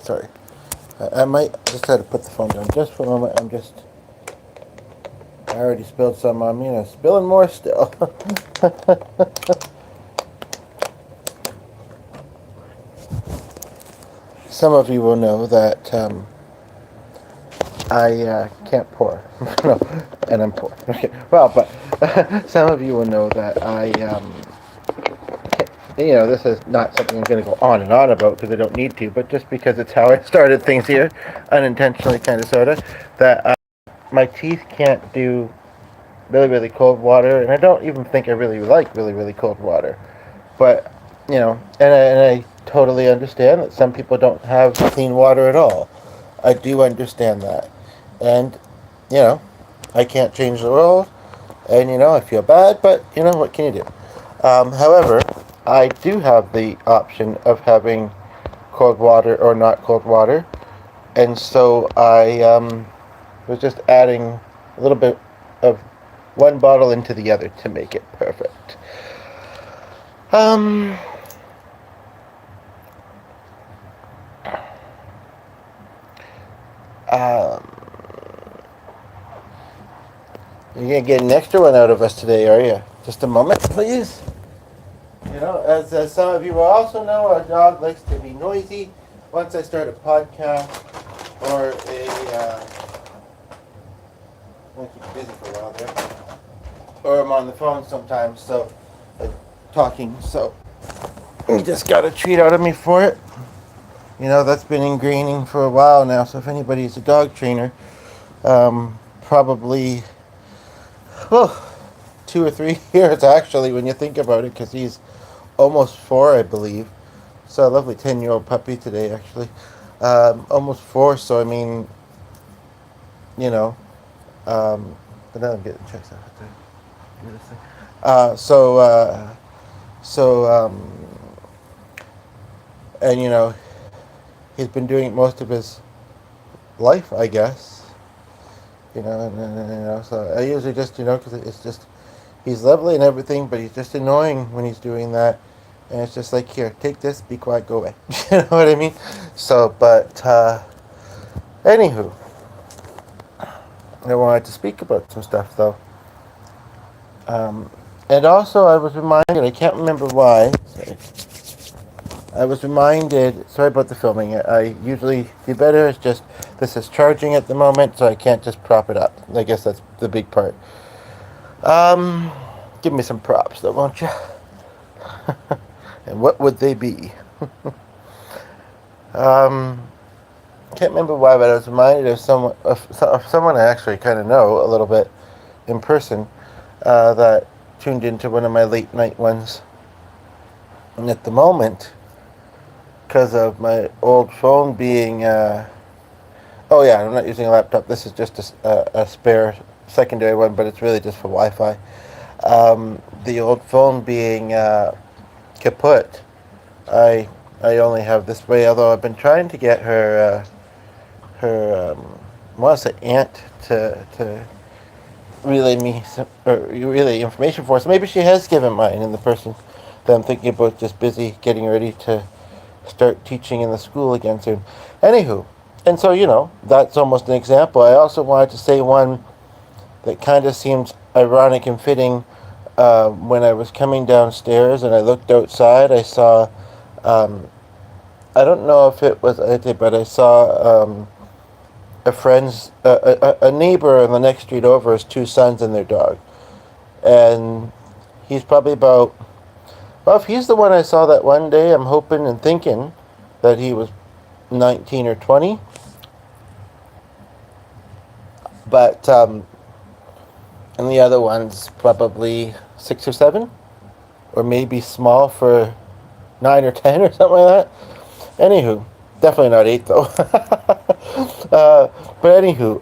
Sorry. I might just have to put the phone down just for a moment. I already spilled some on me and I'm spilling more still. Some of you will know that I can't pour. No, and I'm poor. Okay. Well, but some of you will know that this is not something I'm going to go on and on about because I don't need to, but just because it's how I started things here, unintentionally, kind of, sort of, that my teeth can't do really, really cold water, and I don't even think I really like really, really cold water. But, and I totally understand that some people don't have clean water at all. I do understand that. And, you know, I can't change the world, and, I feel bad, but, what can you do? However, I do have the option of having cold water or not cold water, and so I was just adding a little bit of one bottle into the other to make it perfect. Um, um, you're gonna get an extra one out of us today, are you? Just a moment, please. As some of you will also know, our dog likes to be noisy. Once I start a podcast or I keep busy for a while there, or I'm on the phone sometimes, so talking. So you just got a treat out of me for it. That's been ingraining for a while now. So if anybody's a dog trainer, probably, well, 2 or 3 years actually, when you think about it, because he's almost 4, I believe. So a lovely 10-year-old puppy today, actually. Almost 4, so I mean, but now I'm getting checks out. And he's been doing it most of his life, I guess. So I usually just, because it's just, he's lovely and everything, but he's just annoying when he's doing that. And it's just like, here, take this, be quiet, go away. You know what I mean? So, but, anywho, I wanted to speak about some stuff, though. And also, I was reminded, I can't remember why, sorry about the filming, I usually do better, it's just, this is charging at the moment, so I can't just prop it up. I guess that's the big part. Give me some props, though, won't you? And what would they be? Can't remember why, but I was reminded of someone I actually kind of know a little bit in person, that tuned into one of my late night ones. And at the moment, because of my old phone being, oh yeah, I'm not using a laptop. This is just a spare secondary one, but it's really just for Wi-Fi. The old phone being kaput, I only have this way. Although I've been trying to get her I want to say aunt to relay me relay information for us. Maybe she has given mine, and the person that I'm thinking about just busy getting ready to start teaching in the school again soon. Anywho, and so that's almost an example. I also wanted to say one that kind of seems ironic and fitting. When I was coming downstairs and I looked outside, I saw, I don't know if it was Ete, but I saw a neighbor on the next street over, his 2 sons and their dog. And he's probably about, well, if he's the one I saw that one day, I'm hoping and thinking that he was 19 or 20. But, and the other one's probably 6 or 7, or maybe small for 9 or 10 or something like that. Anywho, definitely not 8 though. But anywho,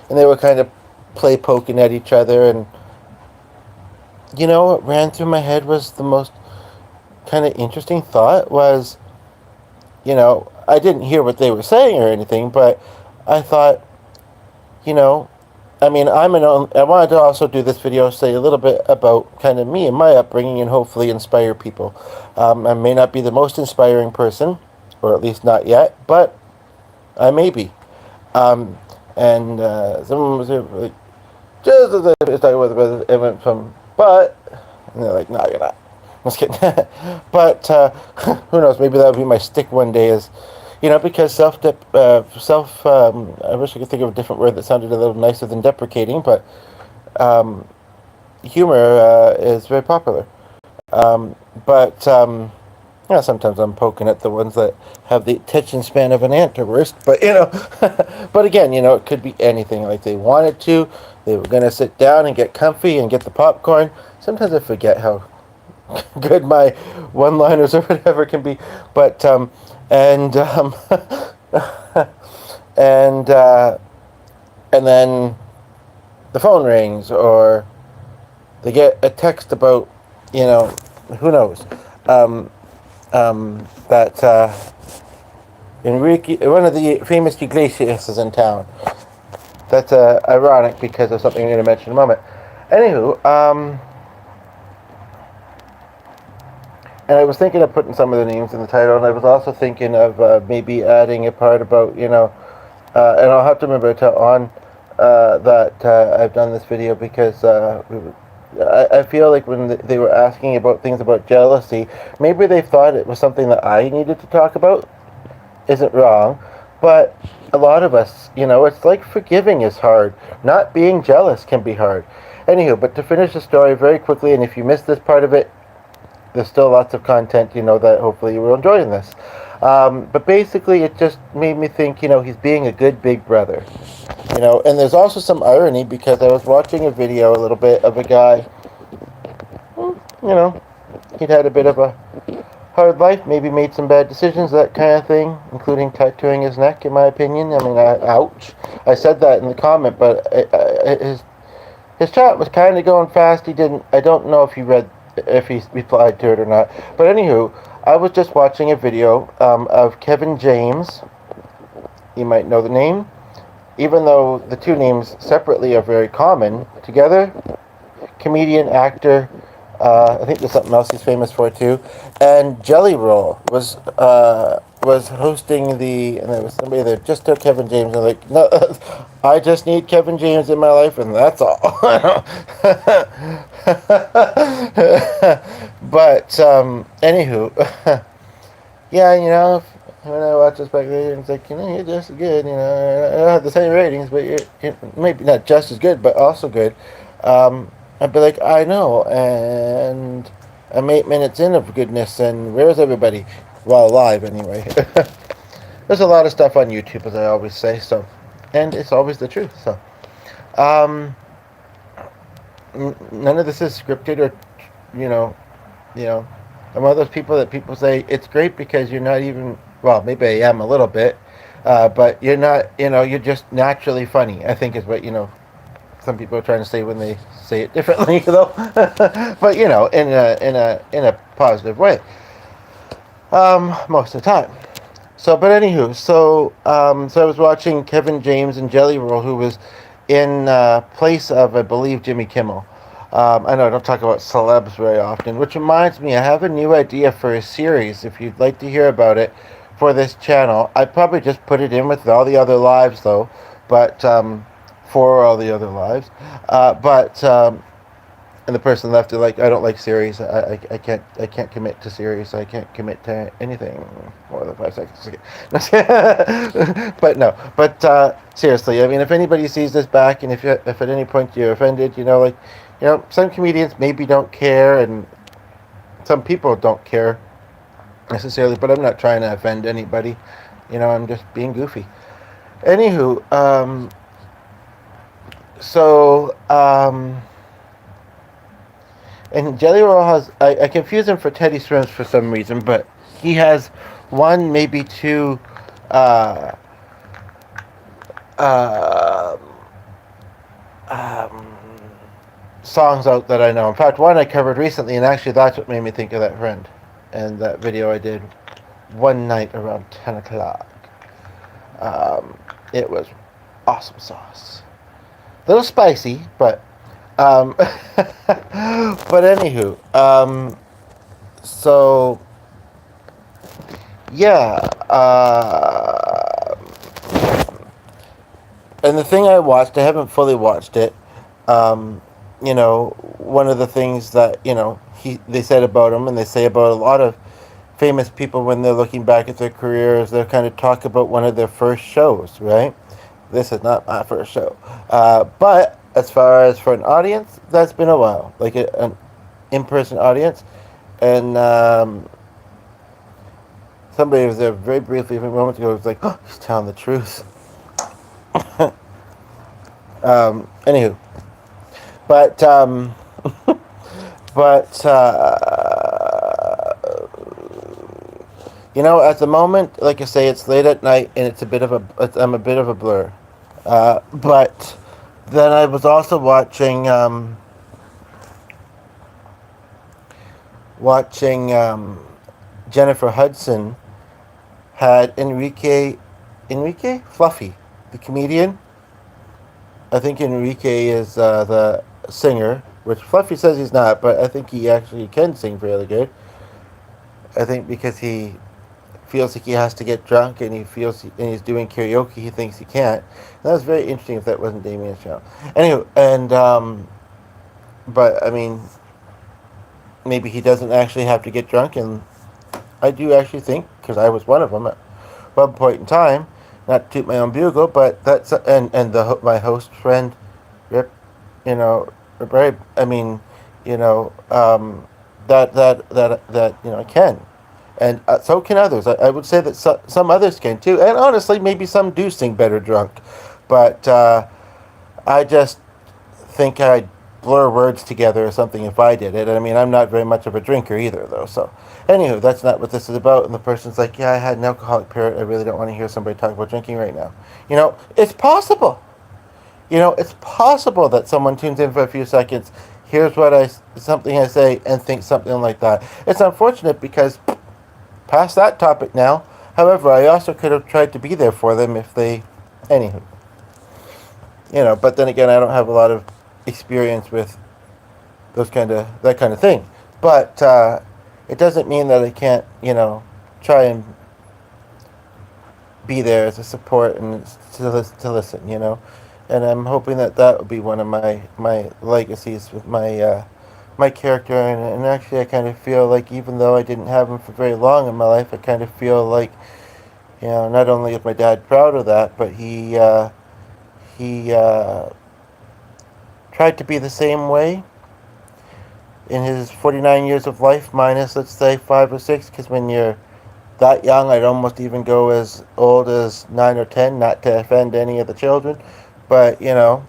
and they were kind of play poking at each other, and what ran through my head was the most kind of interesting thought was, I didn't hear what they were saying or anything, but I thought, I mean, I wanted to also do this video, say a little bit about kind of me and my upbringing, and hopefully inspire people. I may not be the most inspiring person, or at least not yet, but I may be. Um, and someone was like, just as I was talking about it went from, but, and they're like, no, you're not. I'm just kidding. But who knows? Maybe that would be my stick one day. Is because I wish I could think of a different word that sounded a little nicer than deprecating, but um, humor is very popular. But yeah, sometimes I'm poking at the ones that have the attention span of an ant or worse. But but again, it could be anything. Like they wanted to, they were gonna sit down and get comfy and get the popcorn. Sometimes I forget how good my one-liners or whatever can be. But and and and then the phone rings, or they get a text about, who knows, that Enrique, one of the famous Iglesias, is in town. That's ironic because of something I'm going to mention in a moment. Anywho, and I was thinking of putting some of the names in the title, and I was also thinking of maybe adding a part about, and I'll have to remember to tell on that I've done this video because I feel like when they were asking about things about jealousy, maybe they thought it was something that I needed to talk about. Isn't wrong, but a lot of us, it's like forgiving is hard. Not being jealous can be hard. Anywho, but to finish the story very quickly, and if you missed this part of it, there's still lots of content, that hopefully you will enjoy in this. But basically, it just made me think, he's being a good big brother. And there's also some irony because I was watching a video a little bit of a guy, he'd had a bit of a hard life, maybe made some bad decisions, that kind of thing, including tattooing his neck, in my opinion. I mean, ouch. I said that in the comment, but his chat was kind of going fast. I don't know if he replied to it or not. But anywho, I was just watching a video of Kevin James. You might know the name. Even though the two names separately are very common, together, comedian, actor, I think there's something else he's famous for too. And Jelly Roll was hosting and there was somebody that just took Kevin James and like, no, I just need Kevin James in my life and that's all. But anywho, yeah, when I watch this back there, it's like, you're just as good, I don't have the same ratings, but you're maybe not just as good, but also good. I'd be like, I know, and I'm 8 minutes in of goodness, and where's everybody? Well, live anyway. There's a lot of stuff on YouTube, as I always say, so, and it's always the truth, so. None of this is scripted or, I'm one of those people that people say, it's great because you're not even, well, maybe I am a little bit, but you're not, you're just naturally funny, I think is what, some people are trying to say when they say it differently, though. But in a positive way, most of the time. So, but anywho, so I was watching Kevin James and Jelly Roll, who was in place of, I believe, Jimmy Kimmel. I know I don't talk about celebs very often, which reminds me, I have a new idea for a series. If you'd like to hear about it for this channel, I'd probably just put it in with all the other lives, though. But for all the other lives, and the person left it like, I don't like series. I can't commit to series. I can't commit to anything more than 5 seconds. But no. But seriously, I mean, if anybody sees this back, and if at any point you're offended, some comedians maybe don't care, and some people don't care necessarily. But I'm not trying to offend anybody. I'm just being goofy. Anywho, so, and Jelly Roll has, I confuse him for Teddy Swims for some reason, but he has one, maybe two, songs out that I know. In fact, one I covered recently, and actually that's what made me think of that friend, and that video I did one night around 10 o'clock. It was awesome sauce. A little spicy, but but anywho, so yeah, and the thing I watched, I haven't fully watched it. Um, one of the things that they said about him, and they say about a lot of famous people when they're looking back at their careers, they kind of talk about one of their first shows, right? This is not my first show, but as far as for an audience, that's been a while, like an in-person audience, and somebody was there very briefly a few moments ago. Was like, "Oh, he's telling the truth." Anywho, but but at the moment, like I say, it's late at night and it's a bit of I'm a bit of a blur. But then I was also watching Jennifer Hudson had Enrique Fluffy, the comedian. I think Enrique is the singer, which Fluffy says he's not, but I think he actually can sing fairly good. I think because he feels like he has to get drunk and and he's doing karaoke, he thinks he can't. And that was very interesting if that wasn't Damien's show. Anyway, and but I mean, maybe he doesn't actually have to get drunk, and I do actually think, because I was one of them at one point in time, not to toot my own bugle, but that's and my host friend, Rip, Rip, I mean, that I can, and so can others. I would say that some others can too, and honestly, maybe some do sing better drunk, but I just think I'd blur words together or something if I did it. I mean, I'm not very much of a drinker either, though. So, anywho, that's not what this is about. And the person's like, "Yeah, I had an alcoholic period. I really don't want to hear somebody talk about drinking right now." It's possible. It's possible that someone tunes in for a few seconds, hears something I say, and thinks something like that. It's unfortunate because past that topic now. However, I also could have tried to be there for them if they, anywho. But then again, I don't have a lot of experience with that kind of thing. But it doesn't mean that I can't, try and be there as a support and to listen, And I'm hoping that will be one of my legacies with my character. And actually, I kind of feel like even though I didn't have him for very long in my life, I kind of feel like, not only is my dad proud of that, but he tried to be the same way in his 49 years of life, minus, let's say, 5 or 6, because when you're that young, I'd almost even go as old as 9 or 10, not to offend any of the children, but, you're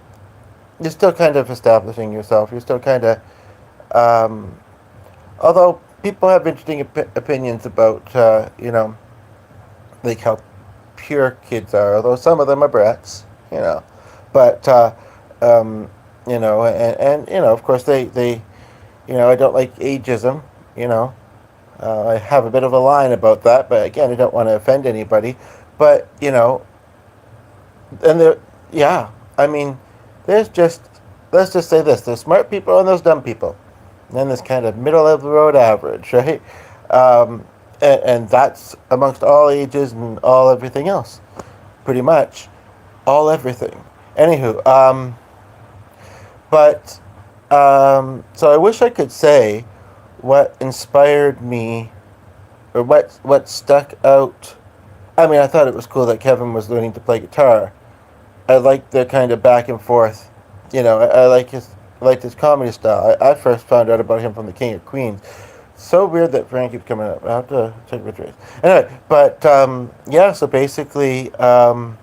still kind of establishing yourself. You're still kind of, although people have interesting opinions about, like how pure kids are, although some of them are brats, but, of course they I don't like ageism, I have a bit of a line about that, but again, I don't want to offend anybody, but, and there, yeah, I mean, let's just say this, there's smart people and there's dumb people, and then there's kind of middle of the road average, right? And that's amongst all ages and all everything else, pretty much, all everything. Anywho, but so I wish I could say what inspired me, or what stuck out. I mean, I thought it was cool that Kevin was learning to play guitar. I liked the kind of back and forth. I liked his comedy style. I first found out about him from The King of Queens. So weird that Frank keeps coming up. I have to check the trace. Anyway, but yeah. So basically, um,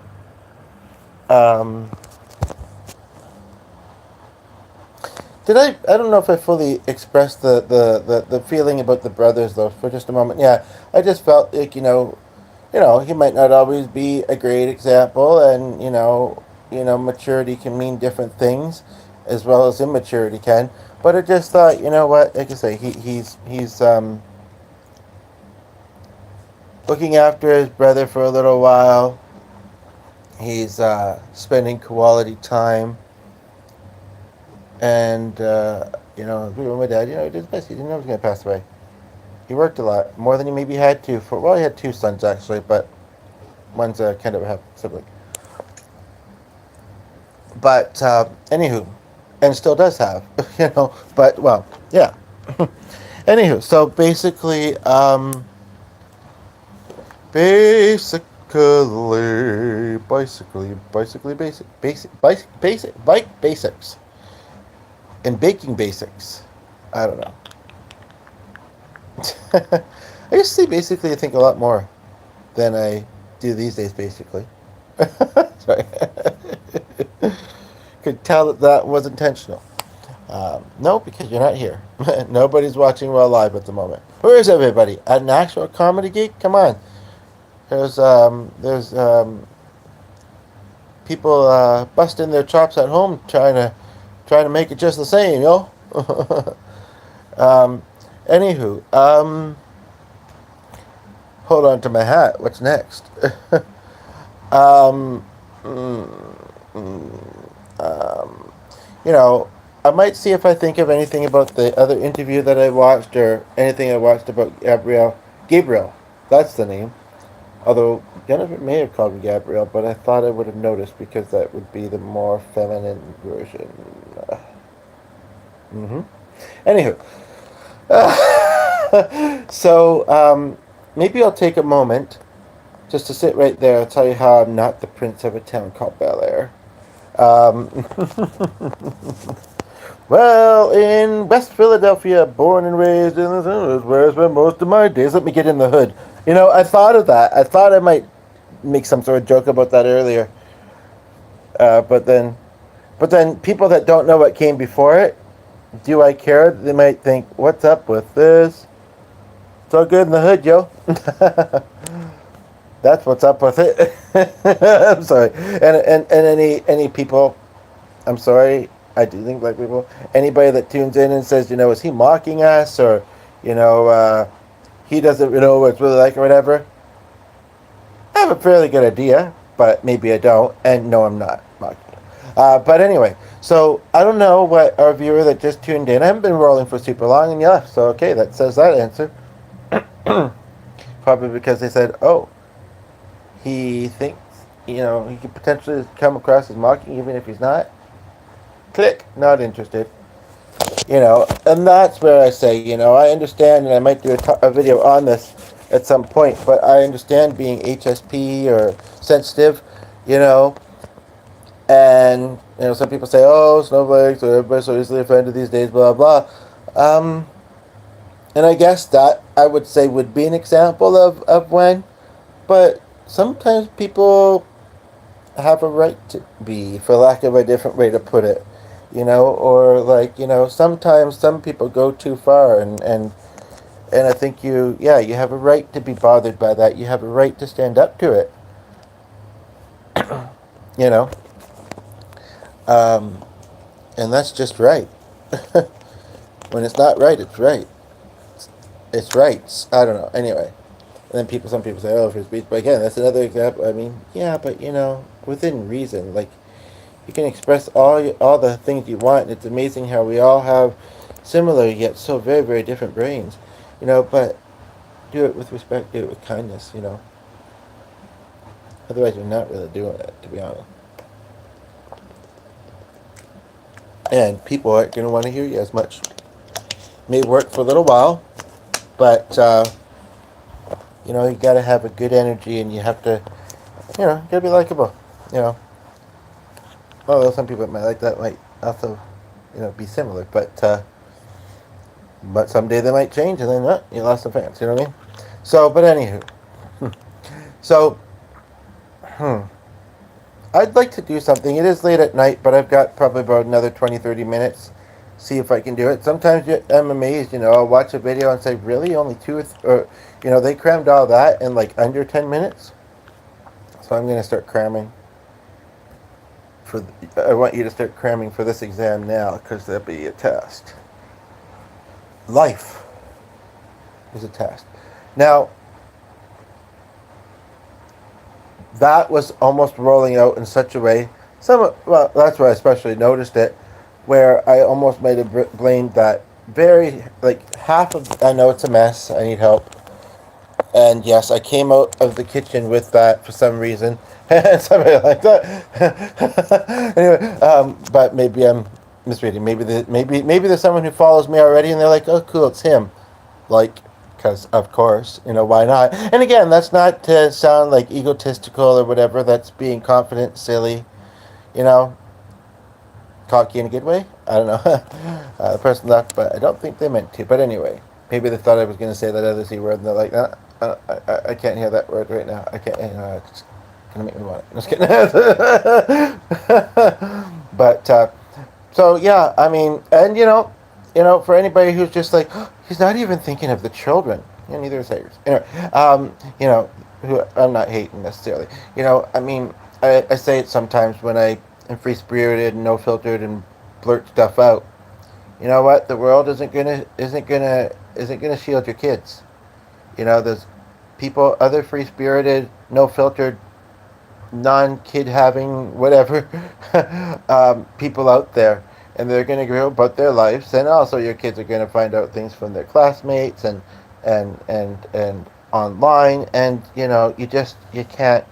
did I don't know if I fully expressed the feeling about the brothers though for just a moment. Yeah, I just felt like he might not always be a great example, and maturity can mean different things, as well as immaturity can. But I just thought, what, like I say, he's looking after his brother for a little while. He's spending quality time And, agree with my dad, he did his best. He didn't know he was going to pass away. He worked a lot, more than he maybe had to. He had two sons, actually, but one's kind of a half sibling. But, anywho, and still does have, but, well, yeah. Anywho, so bike basics, and baking basics. I don't know. I used to say basically I think a lot more than I do these days, basically. Sorry. Could tell that was intentional. No, because you're not here. Nobody's watching while live at the moment. Where is everybody? At an actual comedy gig? Come on. There's people busting their chops at home trying to make it just the same, um, anywho, hold on to my hat. What's next? um, mm, you know, I might see if I think of anything about the other interview that I watched or anything I watched about Gabrielle. Gabriel, that's the name. Although Jennifer may have called me Gabrielle, but I thought I would have noticed because that would be the more feminine version. Mm-hmm. Anywho, so maybe I'll take a moment just to sit right there. I'll tell you how I'm not the prince of a town called Bel Air. Um, well, in West Philadelphia, born and raised in the hood, where I spent most of my days. Let me get in the hood. I thought of that. I thought I might make some sort of joke about that earlier. But then people that don't know what came before it, do I care? They might think, what's up with this? It's all good in the hood, yo. That's what's up with it. I'm sorry. And any people, I'm sorry, I do think black people, anybody that tunes in and says, is he mocking us or, he doesn't know what it's really like or whatever. I have a fairly good idea, but maybe I don't. And no, I'm not mocking. But anyway, so I don't know what our viewer that just tuned in. I haven't been rolling for super long and you left. So okay, that says that answer. Probably because they said, oh, he thinks, he could potentially come across as mocking even if he's not. Click, not interested. And that's where I say, I understand, and I might do a video on this at some point, but I understand being HSP or sensitive, and, some people say, oh, snowflakes, or everybody's so easily offended these days, blah, blah. And I guess that, I would say, would be an example of when, but sometimes people have a right to be, for lack of a different way to put it, or sometimes some people go too far, and I think you have a right to be bothered by that. You have a right to stand up to it, and that's just right. When it's not right, it's right. It's right. I don't know. Anyway. And then some people say, oh, free speech. But again, that's another example. I mean, yeah, but, within reason. Like, you can express all the things you want. It's amazing how we all have similar yet so very, very different brains. But do it with respect. Do it with kindness, Otherwise, you're not really doing it, to be honest. And people aren't going to want to hear you as much. May work for a little while, but... you gotta have a good energy, and you have to, gotta be likable, Although some people might like that, might also, be similar, but someday they might change, and then, you lost some fans, you know what I mean? So, but anywho, so, I'd like to do something. It is late at night, but I've got probably about another 20, 30 minutes. See if I can do it. Sometimes I'm amazed, I'll watch a video and say, really? Only or they crammed all that in like under 10 minutes? So I'm going to start cramming. I want you to start cramming for this exam now, because that'll be a test. Life is a test. Now, that was almost rolling out in such a way. That's where I especially noticed it. where I almost might have blamed that very, like, half of, I know it's a mess, I need help. And yes, I came out of the kitchen with that for some reason. Somebody like that. Anyway, but maybe I'm misreading. Maybe there's someone who follows me already, and they're like, "Oh, cool, it's him." Like, because of course, why not? And again, that's not to sound like egotistical or whatever. That's being confident, silly, you know, cocky in a good way. I don't know. The person left, but I don't think they meant to. But anyway, maybe they thought I was going to say that other C word, and they're like, I can't hear that word right now. I can't. It's going to make me want it. I'm just kidding. But so yeah, I mean, and for anybody who's just like, oh, he's not even thinking of the children. Neither is haters. Anyway, who I'm not hating necessarily. I mean, I say it sometimes when I am free spirited and no filtered and blurt stuff out. You know what? The world isn't gonna shield your kids. There's people, other free spirited, no filtered, non kid having whatever people out there, and they're going to go about their lives, and also your kids are going to find out things from their classmates and online, and you can't.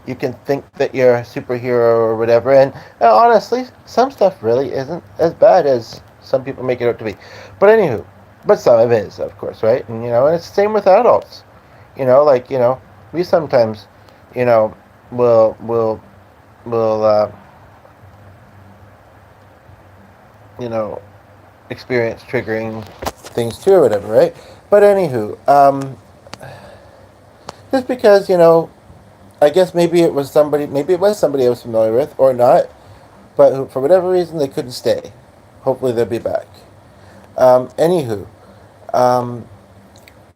You can think that you're a superhero or whatever, and honestly, some stuff really isn't as bad as some people make it out to be. But anywho, but some of it is, of course, right? And it's the same with adults. We sometimes, you know, will will you know experience triggering things too or whatever, right? But anywho, just because I guess maybe it was somebody I was familiar with or not, but who, for whatever reason, they couldn't stay. Hopefully, they'll be back. Anywho, um,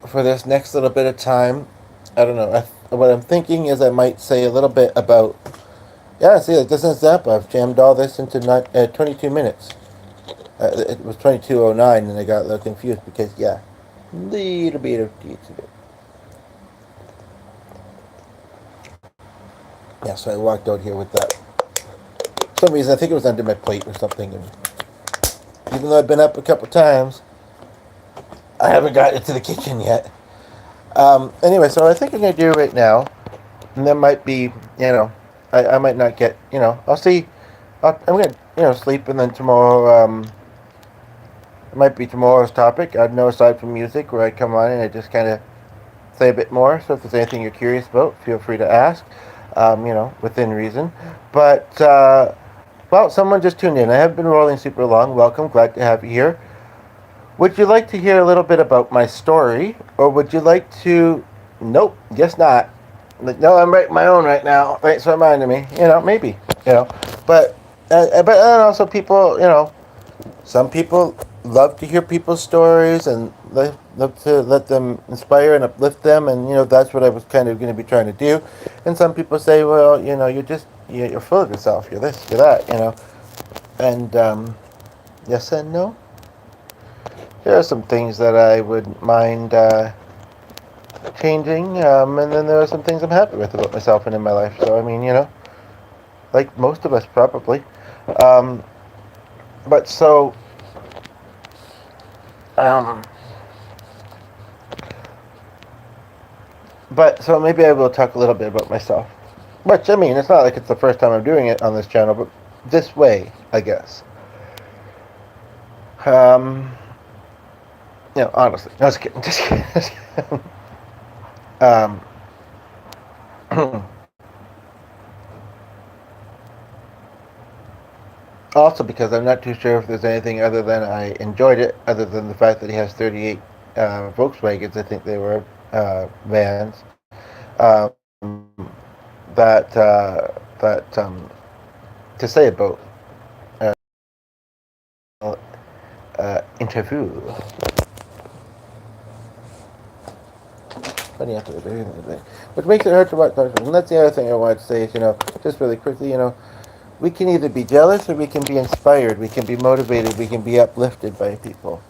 for this next little bit of time, I don't know. What I'm thinking is I might say a little bit about. Yeah, see, like this is Zappa. I've jammed all this into 22 minutes. It was 22:09, and I got a little confused because little bit of detail. Yeah, so I walked out here with that. For some reason, I think it was under my plate or something. And even though I've been up a couple times, I haven't gotten into the kitchen yet. Anyway, so I think I'm going to do right now, and that might be, I might not get, I'll see. I'm going to, sleep, and then tomorrow, it might be tomorrow's topic. I know aside from music, where I come on and I just kind of say a bit more. So if there's anything you're curious about, feel free to ask, within reason. But, well, someone just tuned in. I haven't been rolling super long. Welcome. Glad to have you here. Would you like to hear a little bit about my story, or would you like to... Nope, guess not. No, I'm writing my own right now. Thanks for reminding me. Maybe. But also people, some people love to hear people's stories and love to let them inspire and uplift them, and that's what I was kind of going to be trying to do. And some people say, well, you're full of yourself. You're this, you're that, And yes and no. There are some things that I would mind changing, and then there are some things I'm happy with about myself and in my life. So I mean, like most of us probably. But so. But so maybe I will talk a little bit about myself. Which, I mean, it's not like it's the first time I'm doing it on this channel, but this way, I guess. Honestly. No, just kidding. Just kidding. Just kidding. Also because I'm not too sure if there's anything other than I enjoyed it, other than the fact that he has 38 Volkswagens, I think they were, vans, to say about interview. Funny after which makes it hard to watch. And that's the other thing I wanted to say is, just really quickly, we can either be jealous or we can be inspired. We can be motivated. We can be uplifted by people.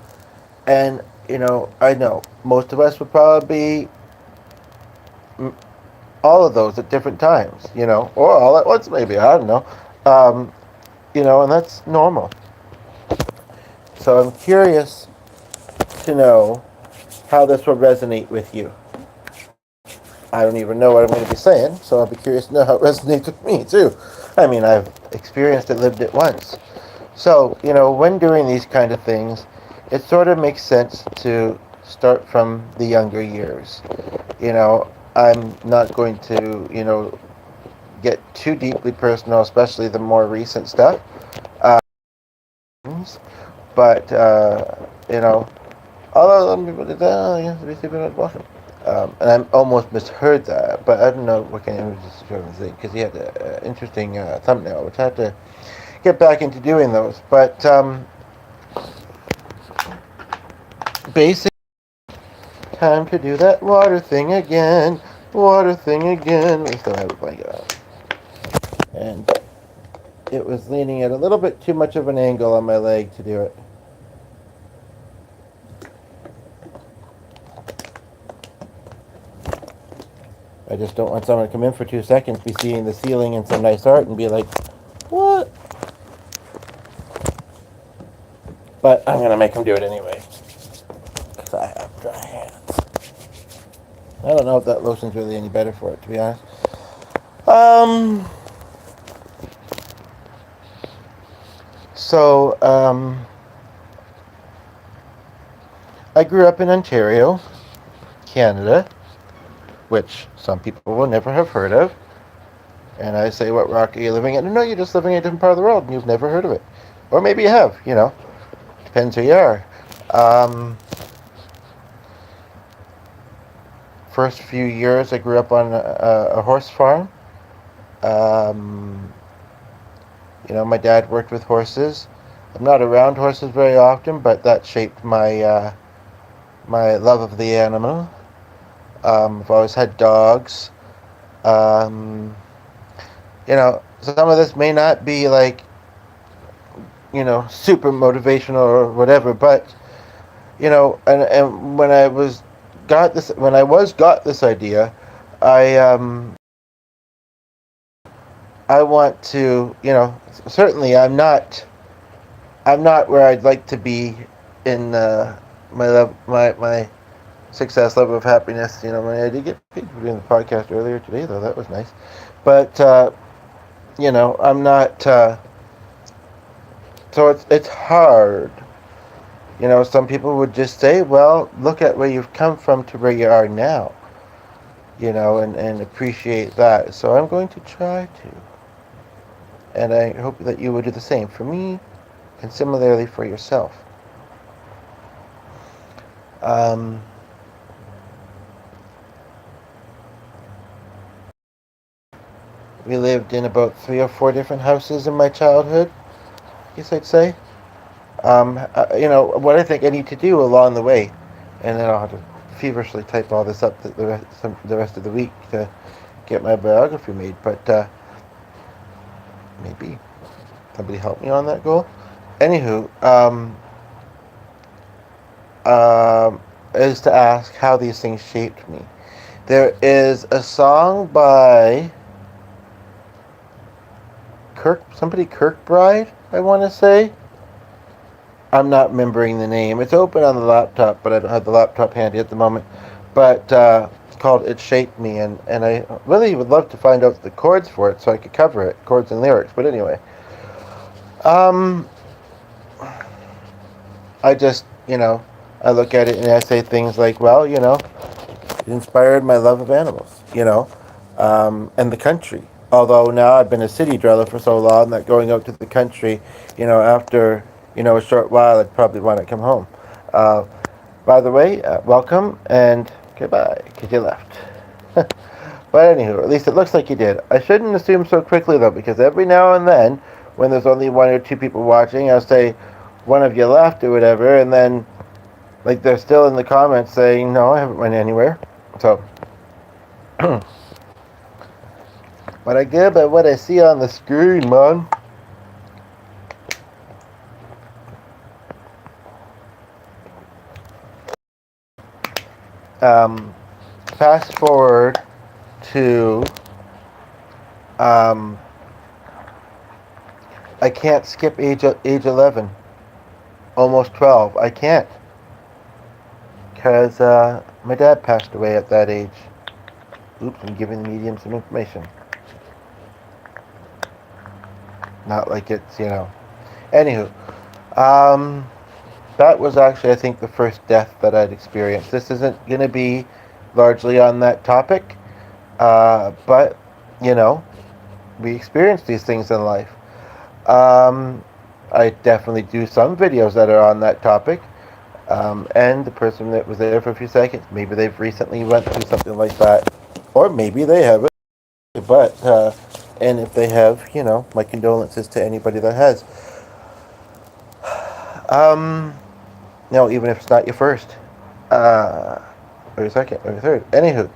And, I know most of us would probably be all of those at different times, or all at once maybe. I don't know. And that's normal. So I'm curious to know how this will resonate with you. I don't even know what I'm going to be saying, so I'll be curious to know how it resonates with me, too. I mean, I've experienced it, lived it once. So, when doing these kind of things, it sort of makes sense to start from the younger years. I'm not going to, get too deeply personal, especially the more recent stuff. But, although some people did that, you have to be stupid at watching. And I almost misheard that, but I don't know what kind of images to show because he had an interesting thumbnail, which I have to get back into doing those. But basically, time to do that water thing again. Water thing again. We still have a blanket out. And it was leaning at a little bit too much of an angle on my leg to do it. I just don't want someone to come in for 2 seconds, be seeing the ceiling and some nice art and be like, what? But I'm going to make him do it anyway. Because I have dry hands. I don't know if that lotion's really any better for it, to be honest. So, I grew up in Ontario, Canada, which some people will never have heard of. And I say, what rock are you living in? No, you're just living in a different part of the world and you've never heard of it. Or maybe you have, Depends who you are. First few years, I grew up on a horse farm. My dad worked with horses. I'm not around horses very often, but that shaped my my love of the animal. I've always had dogs. Some of this may not be like, super motivational or whatever, but, and when I got this idea, I want to, certainly I'm not where I'd like to be in my success level of happiness. I did get paid for doing the podcast earlier today, though. That was nice. But, I'm not, so it's hard. Some people would just say, well, look at where you've come from to where you are now, and appreciate that. So I'm going to try to. And I hope that you would do the same for me and similarly for yourself. We lived in about 3 or 4 different houses in my childhood, I guess I'd say. What I think I need to do along the way, and then I'll have to feverishly type all this up the rest of the week to get my biography made, but maybe somebody help me on that goal. Anywho, is to ask how these things shaped me. There is a song by Kirkbride, I want to say. I'm not remembering the name. It's open on the laptop, but I don't have the laptop handy at the moment. But it's called It Shaped Me, and I really would love to find out the chords for it so I could cover it, chords and lyrics. But anyway, I just, I look at it and I say things like, well, it inspired my love of animals, and the country. Although now I've been a city dweller for so long that going out to the country, after, a short while, I'd probably want to come home. By the way, welcome and goodbye, because you left. But anywho, at least it looks like you did. I shouldn't assume so quickly, though, because every now and then, when there's only 1 or 2 people watching, I'll say, one of you left or whatever, and then, like, they're still in the comments saying, no, I haven't went anywhere. So, but I get by what I see on the screen, man. Fast forward to, I can't skip age 11. almost 12. I can't because my dad passed away at that age. Oops, I'm giving the medium some information. Not like it's, Anywho, um, that was actually, I think, the first death that I'd experienced. This isn't going to be largely on that topic, but, you know, we experience these things in life. Um, I definitely do some videos that are on that topic. And the person that was there for a few seconds, maybe they've recently went through something like that, or maybe they haven't. But and if they have, my condolences to anybody that has. Um, no, even if it's not your first, uh, or your second, or your third. Anywho,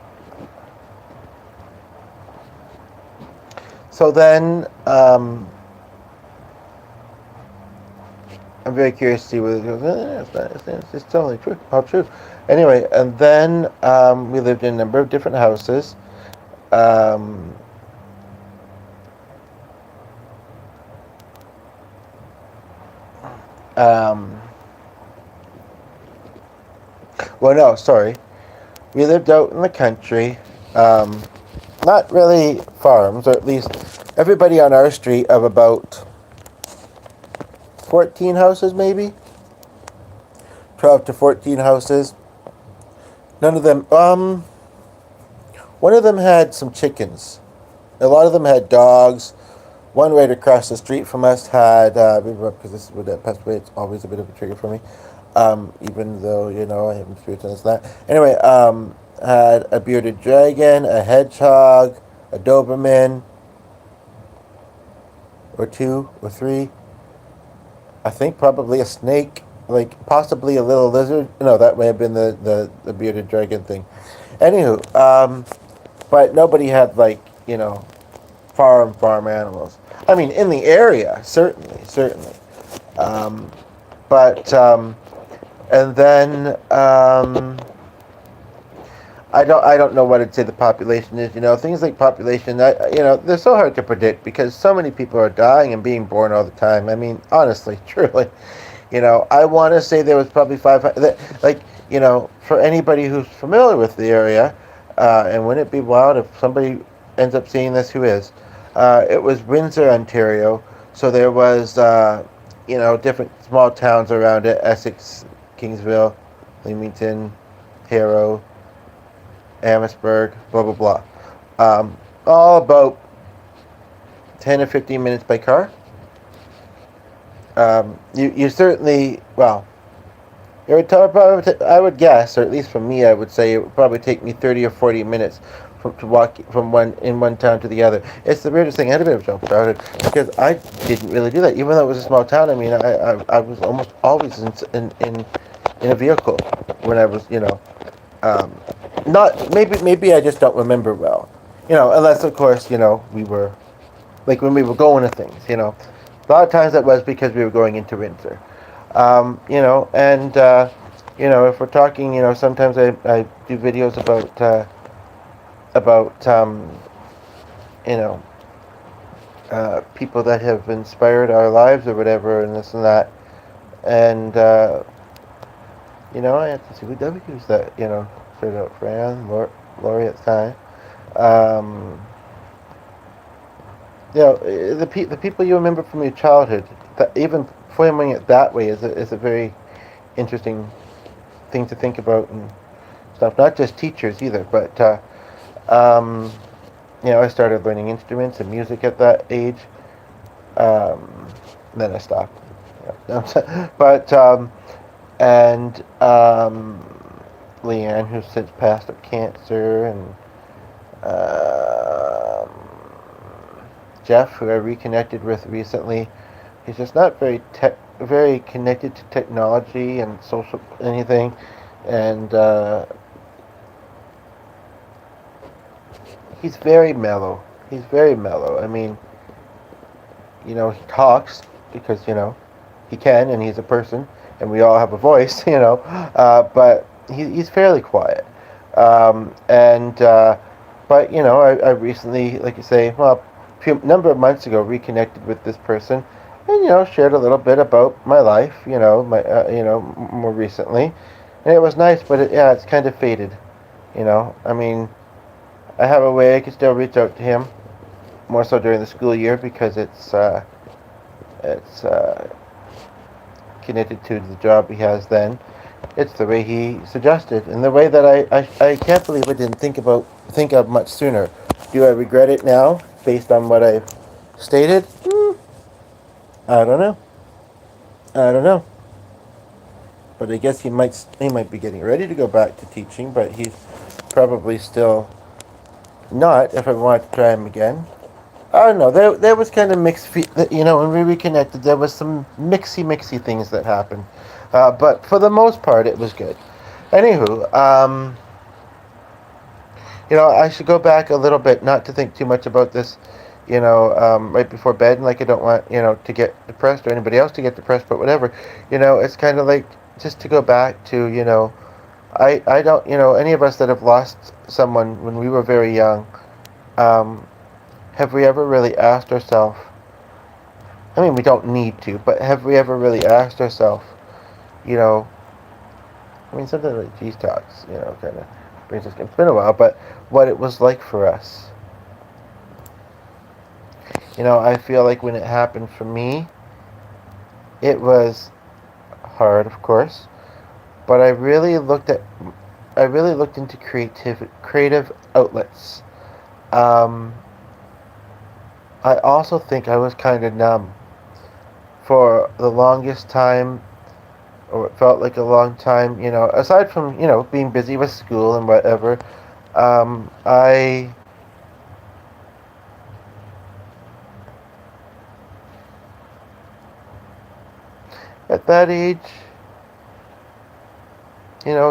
so then I'm very curious to see whether it goes. It's totally true. All true. Anyway, and then we lived in a number of different houses. Um, um, well, no, sorry. We lived out in the country. Not really farms, or at least everybody on our street of about 14 houses, maybe 12 to 14 houses. None of them. One of them had some chickens. A lot of them had dogs. One right across the street from us had, because this is where that passed away, it's always a bit of a trigger for me. Even though, I haven't experienced that. Anyway, had a bearded dragon, a hedgehog, a Doberman, or two, or three. I think probably a snake, like possibly a little lizard. No, that may have been the bearded dragon thing. Anywho, but nobody had like, farm animals. I mean, in the area, certainly. Um, but and then I don't know what I'd say the population is. Things like population. They're so hard to predict because so many people are dying and being born all the time. I mean, honestly, truly. I want to say there was probably 500. Like, for anybody who's familiar with the area, and wouldn't it be wild if somebody ends up seeing this who is? It was Windsor, Ontario. So there was, different small towns around it: Essex, Kingsville, Leamington, Harrow, Amherstburg, blah blah blah. All about 10 or 15 minutes by car. You certainly, well, it would I would guess, or at least for me, I would say it would probably take me 30 or 40 minutes to walk from one town to the other. It's the weirdest thing. I had a bit of a joke about it because I didn't really do that, even though it was a small town. I mean, I was almost always in a vehicle when I was, um, not maybe I just don't remember well, unless of course we were like when we were going to things, A lot of times that was because we were going into Windsor. And if we're talking, sometimes I do videos about people that have inspired our lives or whatever, and this and that. And I have to see who's that. Started out Fran, Lori at the time. Um, the people you remember from your childhood, even framing it that way is a very interesting thing to think about and stuff. Not just teachers either, but I started learning instruments and music at that age. Then I stopped. Yeah. But and Leanne, who's since passed of cancer, and Jeff, who I reconnected with recently. He's just not very connected to technology and social anything, and he's very mellow. He's very mellow. I mean, he talks because he can, and he's a person, and we all have a voice, but he's fairly quiet. But I recently, like you say, well, a number of months ago, reconnected with this person, and shared a little bit about my life, my more recently, and it was nice. But yeah, it's kind of faded. I mean, I have a way I can still reach out to him more so during the school year because it's connected to the job he has then. It's the way he suggested, and the way that I can't believe I didn't think of much sooner. Do I regret it now, based on what I've stated? I don't know. I don't know. But I guess he might be getting ready to go back to teaching, but he's probably still not. If I want to try him again, I don't know. There was kind of mixed. When we reconnected, there was some mixy things that happened, but for the most part, it was good. Anywho, I should go back a little bit, not to think too much about this, right before bed. And like, I don't want, to get depressed or anybody else to get depressed, but whatever. It's kind of like just to go back to, I don't, any of us that have lost someone when we were very young, have we ever really asked ourselves, I mean, we don't need to, but have we ever really asked ourselves, you know, I mean, something like G's Talks, kind of brings us, it's been a while, but what it was like for us. I feel like when it happened for me, it was hard, of course, but I really looked into creative outlets. Um, I also think I was kind of numb for the longest time, or it felt like a long time, aside from, being busy with school and whatever. I At that age,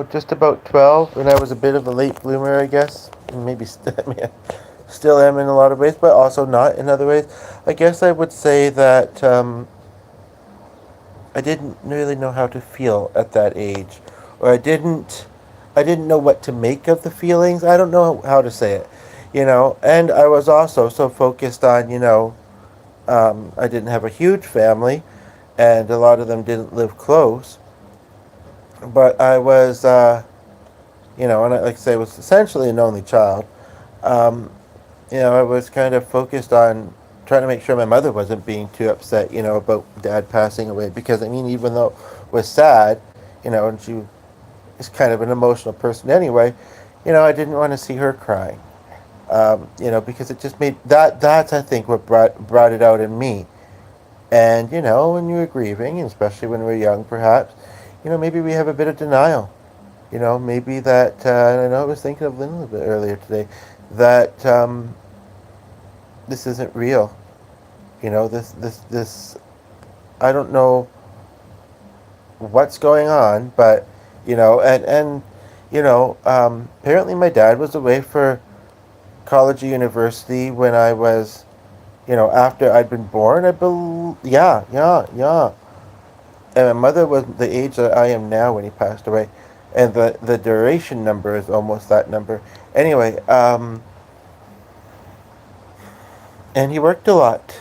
just about 12, and I was a bit of a late bloomer, I guess. And maybe I mean, still am in a lot of ways, but also not in other ways. I guess I would say that I didn't really know how to feel at that age, or I didn't know what to make of the feelings. I don't know how to say it, And I was also so focused on, I didn't have a huge family, and a lot of them didn't live close. But I was, and like I say, I was essentially an only child. Um, I was kind of focused on trying to make sure my mother wasn't being too upset, about dad passing away. Because, I mean, even though it was sad, and she is kind of an emotional person anyway, I didn't want to see her crying. Because it just made that's, I think, what brought it out in me. And, when you were grieving, especially when we were young, perhaps, maybe we have a bit of denial. Maybe that, and I know I was thinking of Lynn a little bit earlier today, that this isn't real. This, I don't know what's going on, but, apparently my dad was away for college or university when I was, after I'd been born, I believe, yeah. And my mother was the age that I am now when he passed away. And the duration number is almost that number. Anyway, and he worked a lot.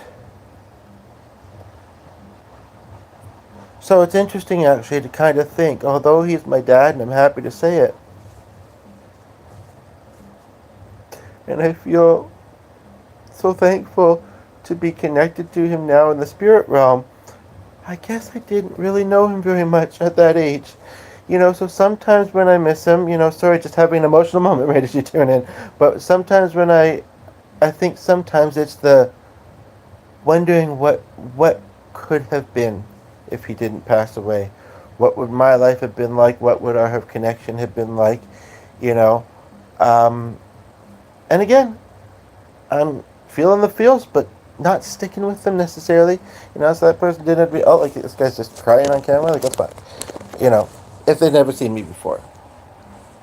So it's interesting, actually, to kind of think, although he's my dad, and I'm happy to say it, and I feel so thankful to be connected to him now in the spirit realm, I guess I didn't really know him very much at that age. So sometimes when I miss him, sorry, just having an emotional moment right as you tune in, but sometimes when I think sometimes it's the wondering what could have been if he didn't pass away. What would my life have been like? What would our connection have been like? You know, um, and again, I'm feeling the feels, but not sticking with them necessarily. So that person didn't be, oh, like this guy's just crying on camera, like that's fine. If they've never seen me before.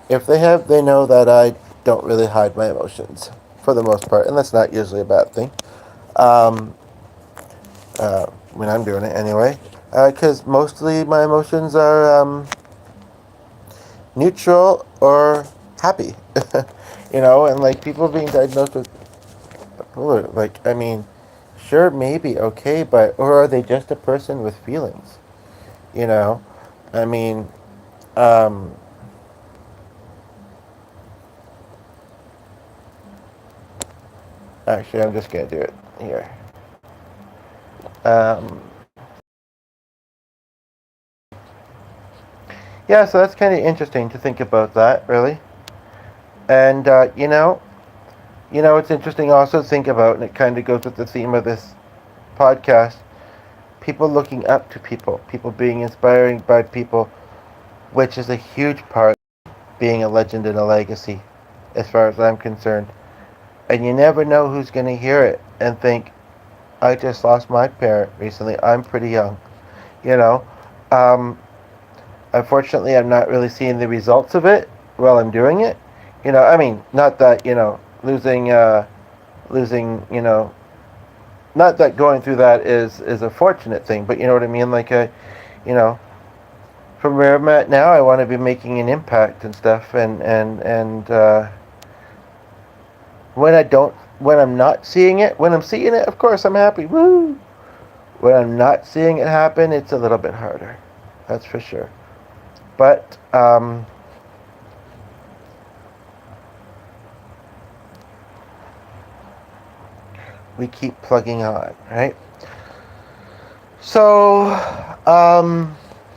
If they have, they know that I don't really hide my emotions for the most part, and that's not usually a bad thing. Um, when I'm doing it anyway, because mostly my emotions are neutral or happy. And like people being diagnosed with bipolar, like I mean, Sure, maybe, okay, but, or are they just a person with feelings? You know? I mean, um, actually, I'm just gonna do it here. Um, yeah, so that's kind of interesting to think about that, really. And, it's interesting also to think about, and it kind of goes with the theme of this podcast, people looking up to people, people being inspired by people, which is a huge part of being a legend and a legacy, as far as I'm concerned. And you never know who's going to hear it and think, I just lost my parent recently. I'm pretty young, you know. Um, Unfortunately, I'm not really seeing the results of it while I'm doing it. I mean, not that, losing, not that going through that is a fortunate thing, but you know what I mean? Like, you know, from where I'm at now, I want to be making an impact and stuff. And when I'm not seeing it, when I'm seeing it, of course, I'm happy. Woo! When I'm not seeing it happen, it's a little bit harder. That's for sure. But, we keep plugging on, right? So,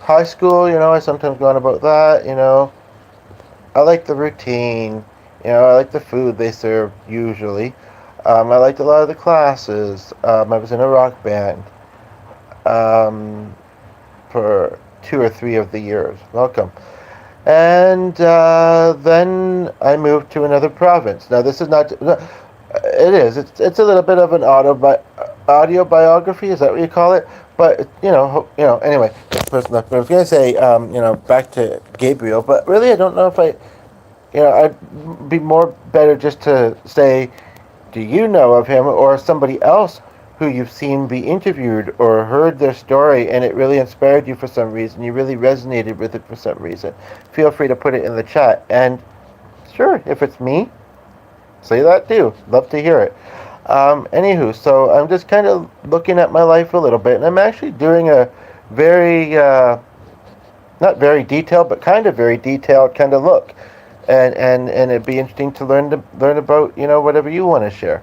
high school, I sometimes go on about that. I like the routine. I like the food they serve usually. I liked a lot of the classes. I was in a rock band um, for 2 or 3 of the years. Welcome. And then I moved to another province. Now, this is not. It is. It's a little bit of an audio biography. Is that what you call it? But Anyway, that's enough. But I was going to say, back to Gabriel. But really, I don't know if I'd be more better just to say, do you know of him or somebody else who you've seen be interviewed or heard their story and it really inspired you for some reason? You really resonated with it for some reason. Feel free to put it in the chat. And sure, if it's me, say that too. Love to hear it. Anywho, so I'm just kind of looking at my life a little bit, and I'm actually doing a very, not very detailed, but kind of very detailed kind of look. And it'd be interesting to learn about whatever you want to share.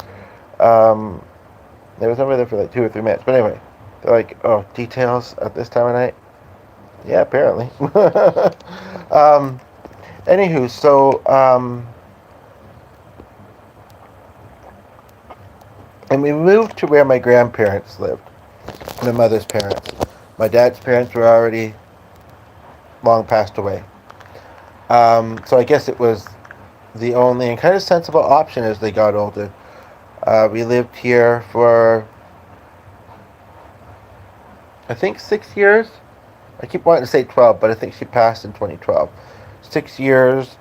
Um, there was over there for like 2 or 3 minutes, but anyway, they're like, oh, details at this time of night. Yeah, apparently. um, Anywho, so and we moved to where my grandparents lived, my mother's parents. My dad's parents were already long passed away. So I guess it was the only and kind of sensible option as they got older. We lived here for, I think, 6 years. I keep wanting to say 12, but I think she passed in 2012. 6 years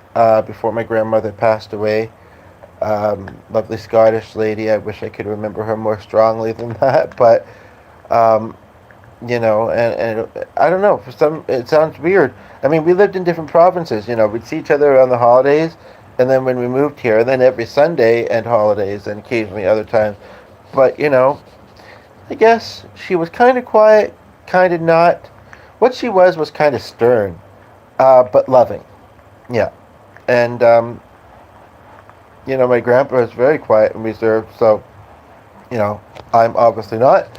before my grandmother passed away. Lovely Scottish lady. I wish I could remember her more strongly than that, but um, and I don't know. For some, it sounds weird. I mean, we lived in different provinces. We'd see each other around the holidays, and then when we moved here, and then every Sunday and holidays, and occasionally other times. But I guess she was kind of quiet, kind of not. What she was kind of stern, but loving. Yeah, and my grandpa is very quiet and reserved, so I'm obviously not.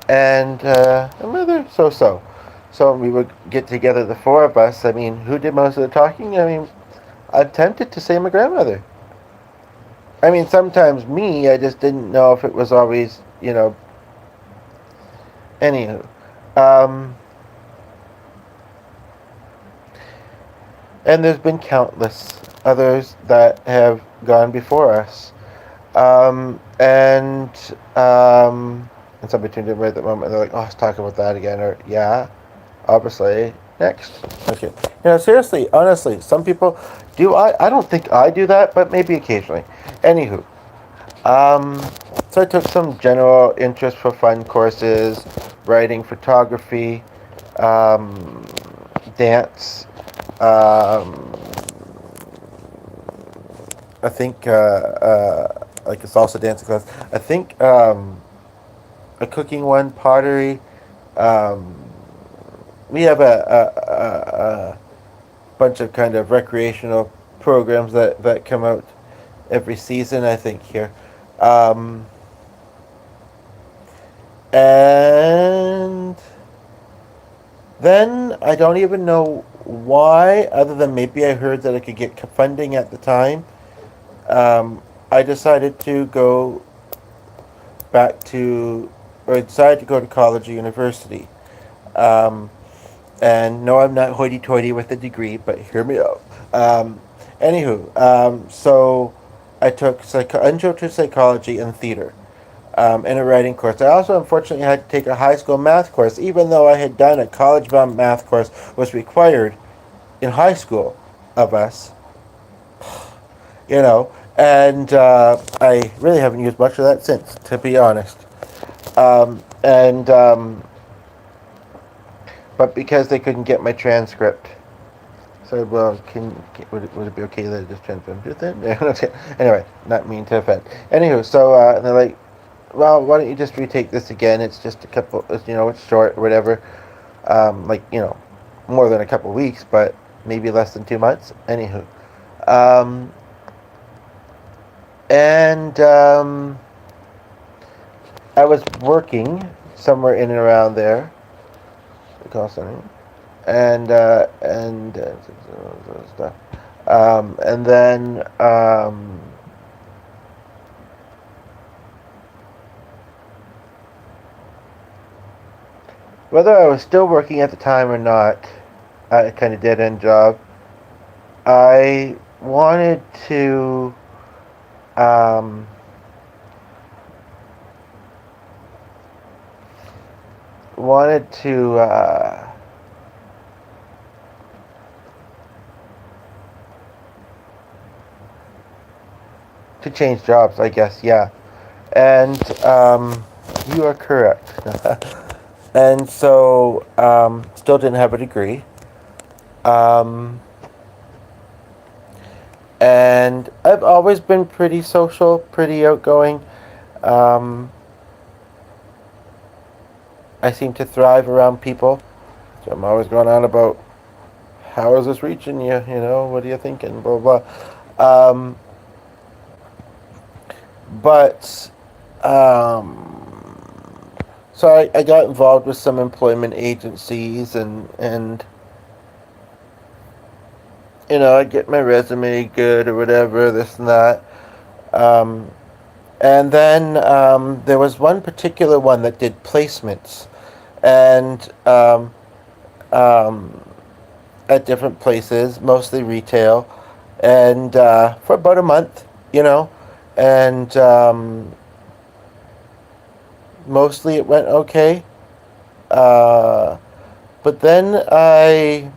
And my mother, so. So we would get together, the four of us. I mean, who did most of the talking? I mean, I'm tempted to say my grandmother. I mean, sometimes me, I just didn't know if it was always, anywho. Um, and there's been countless others that have gone before us. And somebody tuned in right at the moment, and they're like, oh, let's talk about that again. Or, yeah, obviously. Next. Okay. Seriously, honestly, some people do. I don't think I do that, but maybe occasionally. Anywho. So I took some general interest for fun courses, writing, photography, dance. I think like a salsa dancing class. I think a cooking one, pottery. Um, we have a bunch of kind of recreational programs that come out every season, I think, here. Um, and then I don't even know why, other than maybe I heard that I could get funding at the time. I decided to go back to, or decided to go to college or university. Um, and no, I'm not hoity-toity with a degree, but hear me out. So I took intro to psychology and theater, in a writing course. I also unfortunately had to take a high school math course, even though I had done a college-bound math course was required in high school of us, you know, and I really haven't used much of that since, to be honest. And But because they couldn't get my transcript, so well, would it be okay that I just transcript it? Anyway, not mean to offend. Anywho, so they're like, well, why don't you just retake this again? It's just a couple, it's short or whatever. Like, more than a couple weeks, but maybe less than 2 months. Anywho, um, and I was working somewhere in and around there, the call center, and stuff, and then whether I was still working at the time or not, a kind of dead end job. I um, wanted to change jobs, I guess, yeah. And you are correct. And so still didn't have a degree. Um, and I've always been pretty social, pretty outgoing. Um, I seem to thrive around people. So I'm always going on about, how is this reaching you? What are you thinking? Blah, blah. But so I got involved with some employment agencies, and I get my resume good or whatever, this and that. Um, and then there was one particular one that did placements, and um, at different places, mostly retail, and for about a month, and mostly it went okay. Uh, but then I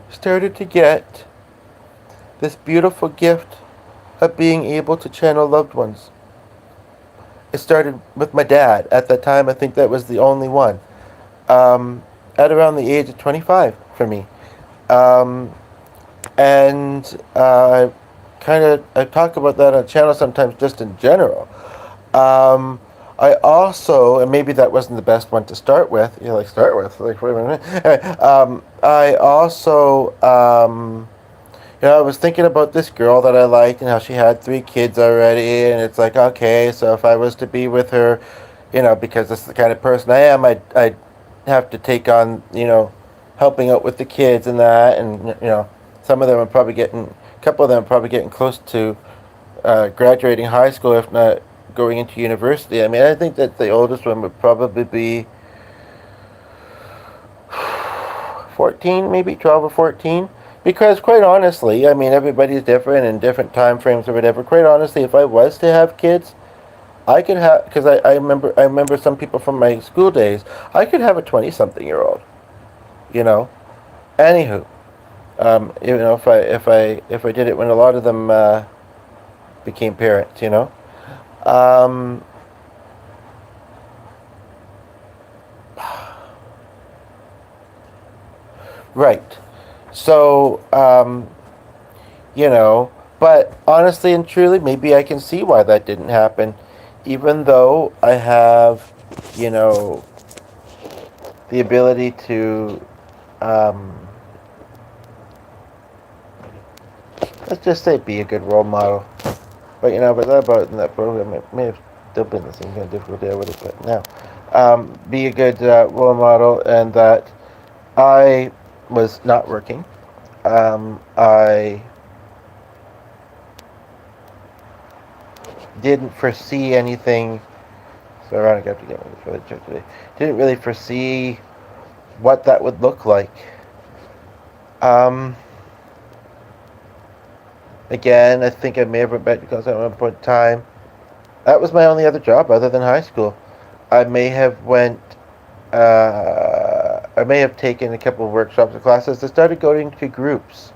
started to get this beautiful gift of being able to channel loved ones. It started with my dad. At that time, I think that was the only one. Um, at around the age of 25 for me. Um, and I talk about that on the channel sometimes just in general. Um, I also, and maybe that wasn't the best one to start with. Start with, like, wait a minute. Anyway, I also, I was thinking about this girl that I liked and how she had 3 kids already, and it's like, okay, so if I was to be with her, because this is the kind of person I am, I'd have to take on, helping out with the kids and that, and some of them are probably a couple of them are probably getting close to graduating high school, if not going into university. I mean, I think that the oldest one would probably be 14, maybe 12 or 14. Because quite honestly, I mean, everybody's different and different time frames or whatever. Quite honestly, if I was to have kids, I could have, because I remember some people from my school days. I could have a 20-something-year-old. You know. Anywho, if I did it when a lot of them became parents. Um, Right. So, you know, but honestly and truly, maybe I can see why that didn't happen, even though I have, you know, the ability to, um, let's just say, be a good role model. But but that about in that program, it may have still been the same kind of difficulty I would have had now. Be a good role model, and that I was not working. I didn't foresee anything. So ironic, I have to get ready for the trip today. Didn't really foresee what that would look like. Um, Again, I think I may have went back to college at one point in time. That was my only other job other than high school. I may have went. I may have taken a couple of workshops or classes. I started going to groups.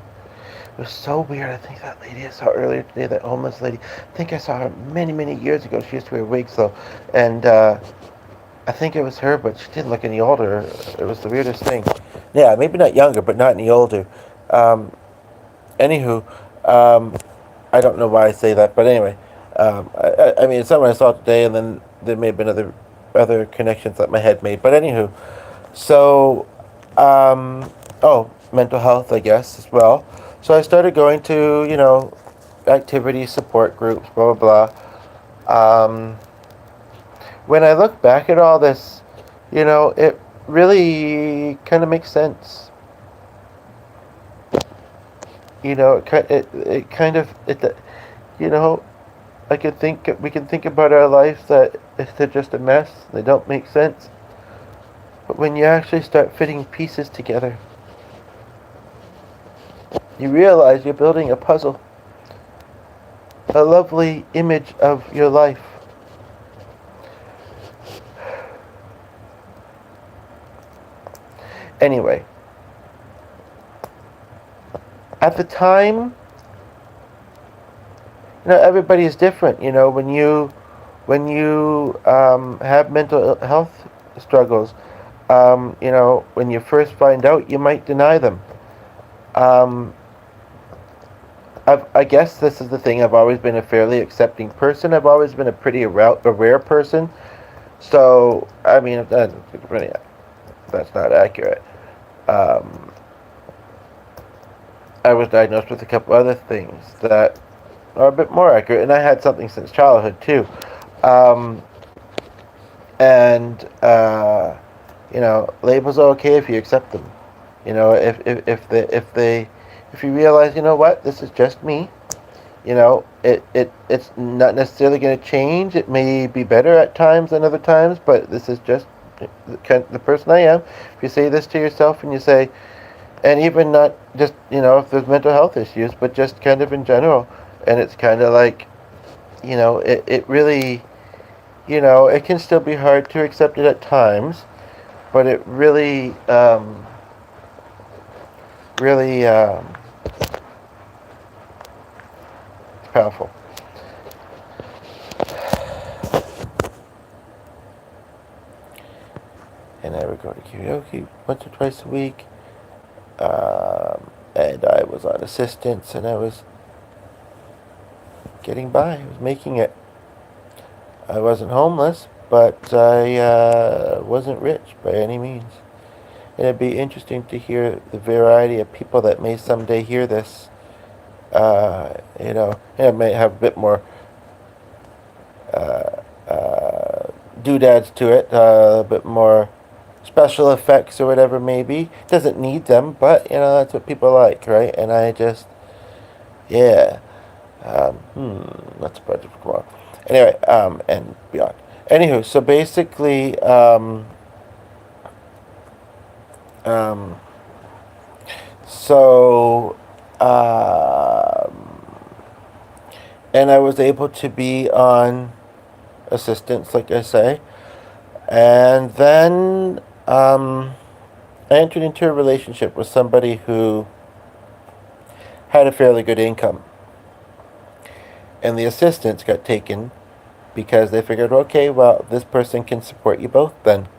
It was so weird. I think that lady I saw earlier today, that homeless lady. I think I saw her many, many years ago. She used to wear wigs though, and I think it was her, but she didn't look any older. It was the weirdest thing. Yeah, maybe not younger, but not any older. Um, Anywho, um, I don't know why I say that, but anyway, I mean, it's someone I saw today, and then there may have been other connections that my head made. But anywho, so oh, mental health, I guess as well. So I started going to activity support groups, blah blah blah. When I look back at all this, it really kind of makes sense. It kind of you know I can think we can think about our lives that if they're just a mess, they don't make sense. But when you actually start fitting pieces together, you realize you're building a puzzle, a lovely image of your life. Anyway, at the time, everybody is different. When you have mental health struggles, when you first find out, you might deny them. Um, I guess this is the thing. I've always been a fairly accepting person. I've always been a pretty aware person. So, I mean, that's not accurate. Um, I was diagnosed with a couple other things that are a bit more accurate, and I had something since childhood too. Um, and labels are okay if you accept them. If you realize, what, this is just me. It's not necessarily going to change. It may be better at times than other times, but this is just the person I am. If you say this to yourself, and you say, and even not just if there's mental health issues, but just kind of in general, and it's kind of like, it really, it can still be hard to accept it at times, but it really, really, it's powerful. And I would go to karaoke once or twice a week. And I was on assistance, and I was getting by. I was making it. I wasn't homeless, but I wasn't rich by any means. And it'd be interesting to hear the variety of people that may someday hear this. It may have a bit more doodads to it, a bit more special effects or whatever maybe. Doesn't need them, but that's what people like, right? And I just, yeah. That's a budget for tomorrow. Anyway, and beyond. Anywho, so basically, so, and I was able to be on assistance, like I say, and then, I entered into a relationship with somebody who had a fairly good income. And the assistants got taken because they figured, okay, well, this person can support you both then.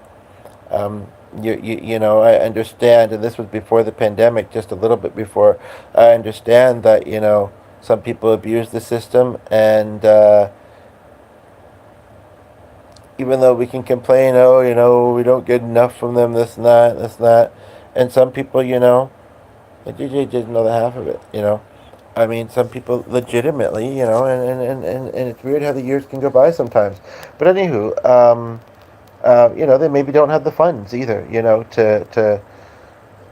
I understand, and this was before the pandemic, just a little bit before. I understand that some people abuse the system, and even though we can complain, oh, we don't get enough from them, this and that, and some people, the DJ didn't know the half of it. I mean, some people legitimately, and it's weird how the years can go by sometimes. But anywho, they maybe don't have the funds either,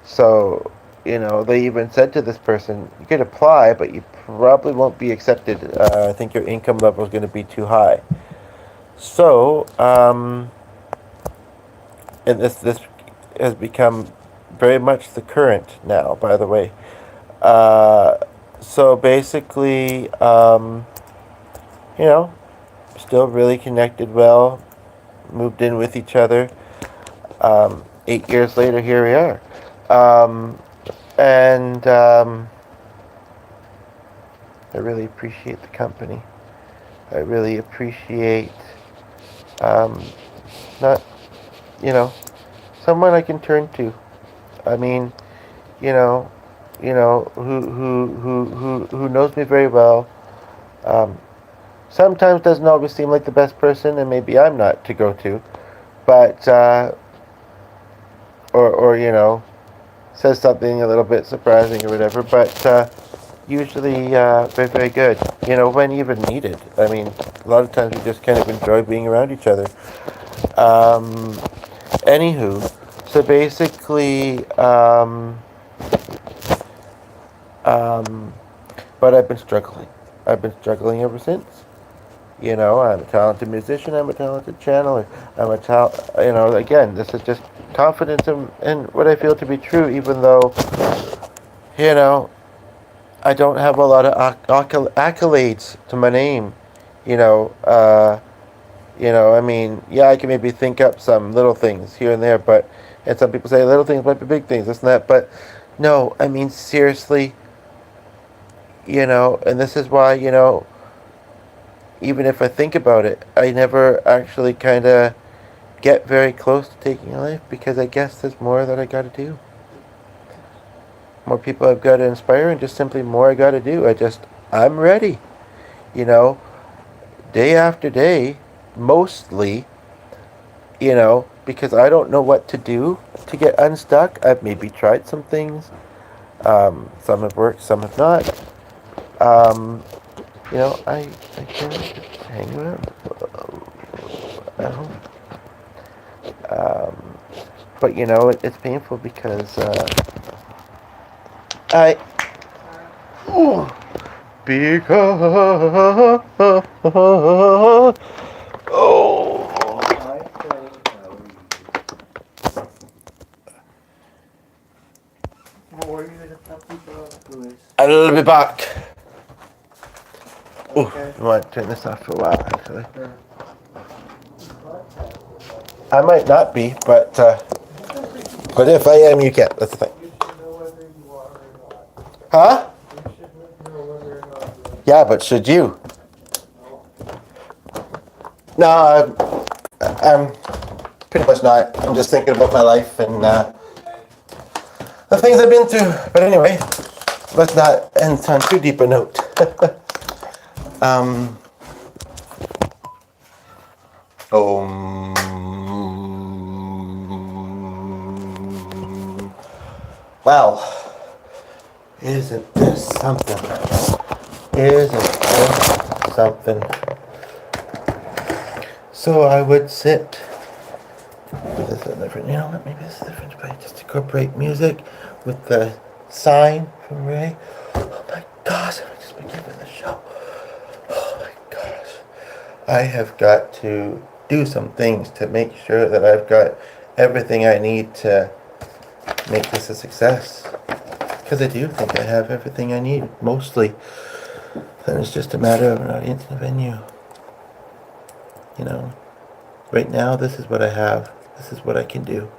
so, they even said to this person, you could apply, but you probably won't be accepted. I think your income level is going to be too high. So, and this has become very much the current now, by the way. Uh, so basically, you know, still really connected well, moved in with each other. 8 years later, here we are. And I really appreciate the company. I really appreciate um, not, you know, someone I can turn to. I mean, you know, who knows me very well. Um, Sometimes doesn't always seem like the best person, and maybe I'm not to go to, but or says something a little bit surprising or whatever, but usually very, very good. When even needed. I mean, a lot of times we just kind of enjoy being around each other. Um, Anywho, so basically, but I've been struggling. I've been struggling ever since. I'm a talented musician. I'm a talented channeler. I'm a again, this is just confidence in what I feel to be true, even though, you know, I don't have a lot of accolades to my name. You know, uh, I mean, yeah, I can maybe think up some little things here and there, and some people say little things might be big things, this and that, but no, I mean, seriously, and this is why, even if I think about it, I never actually kind of get very close to taking a life because I guess there's more that I gotta do. More people I've got to inspire, and just simply more I gotta do. I'm ready, you know, day after day, mostly, because I don't know what to do to get unstuck. I've maybe tried some things. Some have worked, some have not. Um, I can just hang around. I hope. But it's painful because I ooh, because oh I'll be back. Okay. I might turn this off for a while actually. I might not be, but if I am, you can't. That's the thing. Huh? Yeah, but should you? No, I'm pretty much not. I'm just thinking about my life and the things I've been through. But anyway, let's not end on too deep a note. Well, isn't this something? Isn't this something? So I would sit. This is different. You know what? Maybe this is different. If I just incorporate music with the sign from Ray. Oh my gosh! I've just been given the show. Oh my gosh! I have got to do some things to make sure that I've got everything I need to make this a success. Because I do think I have everything I need, mostly. Then it's just a matter of an audience and a venue. Right now, this is what I have. This is what I can do.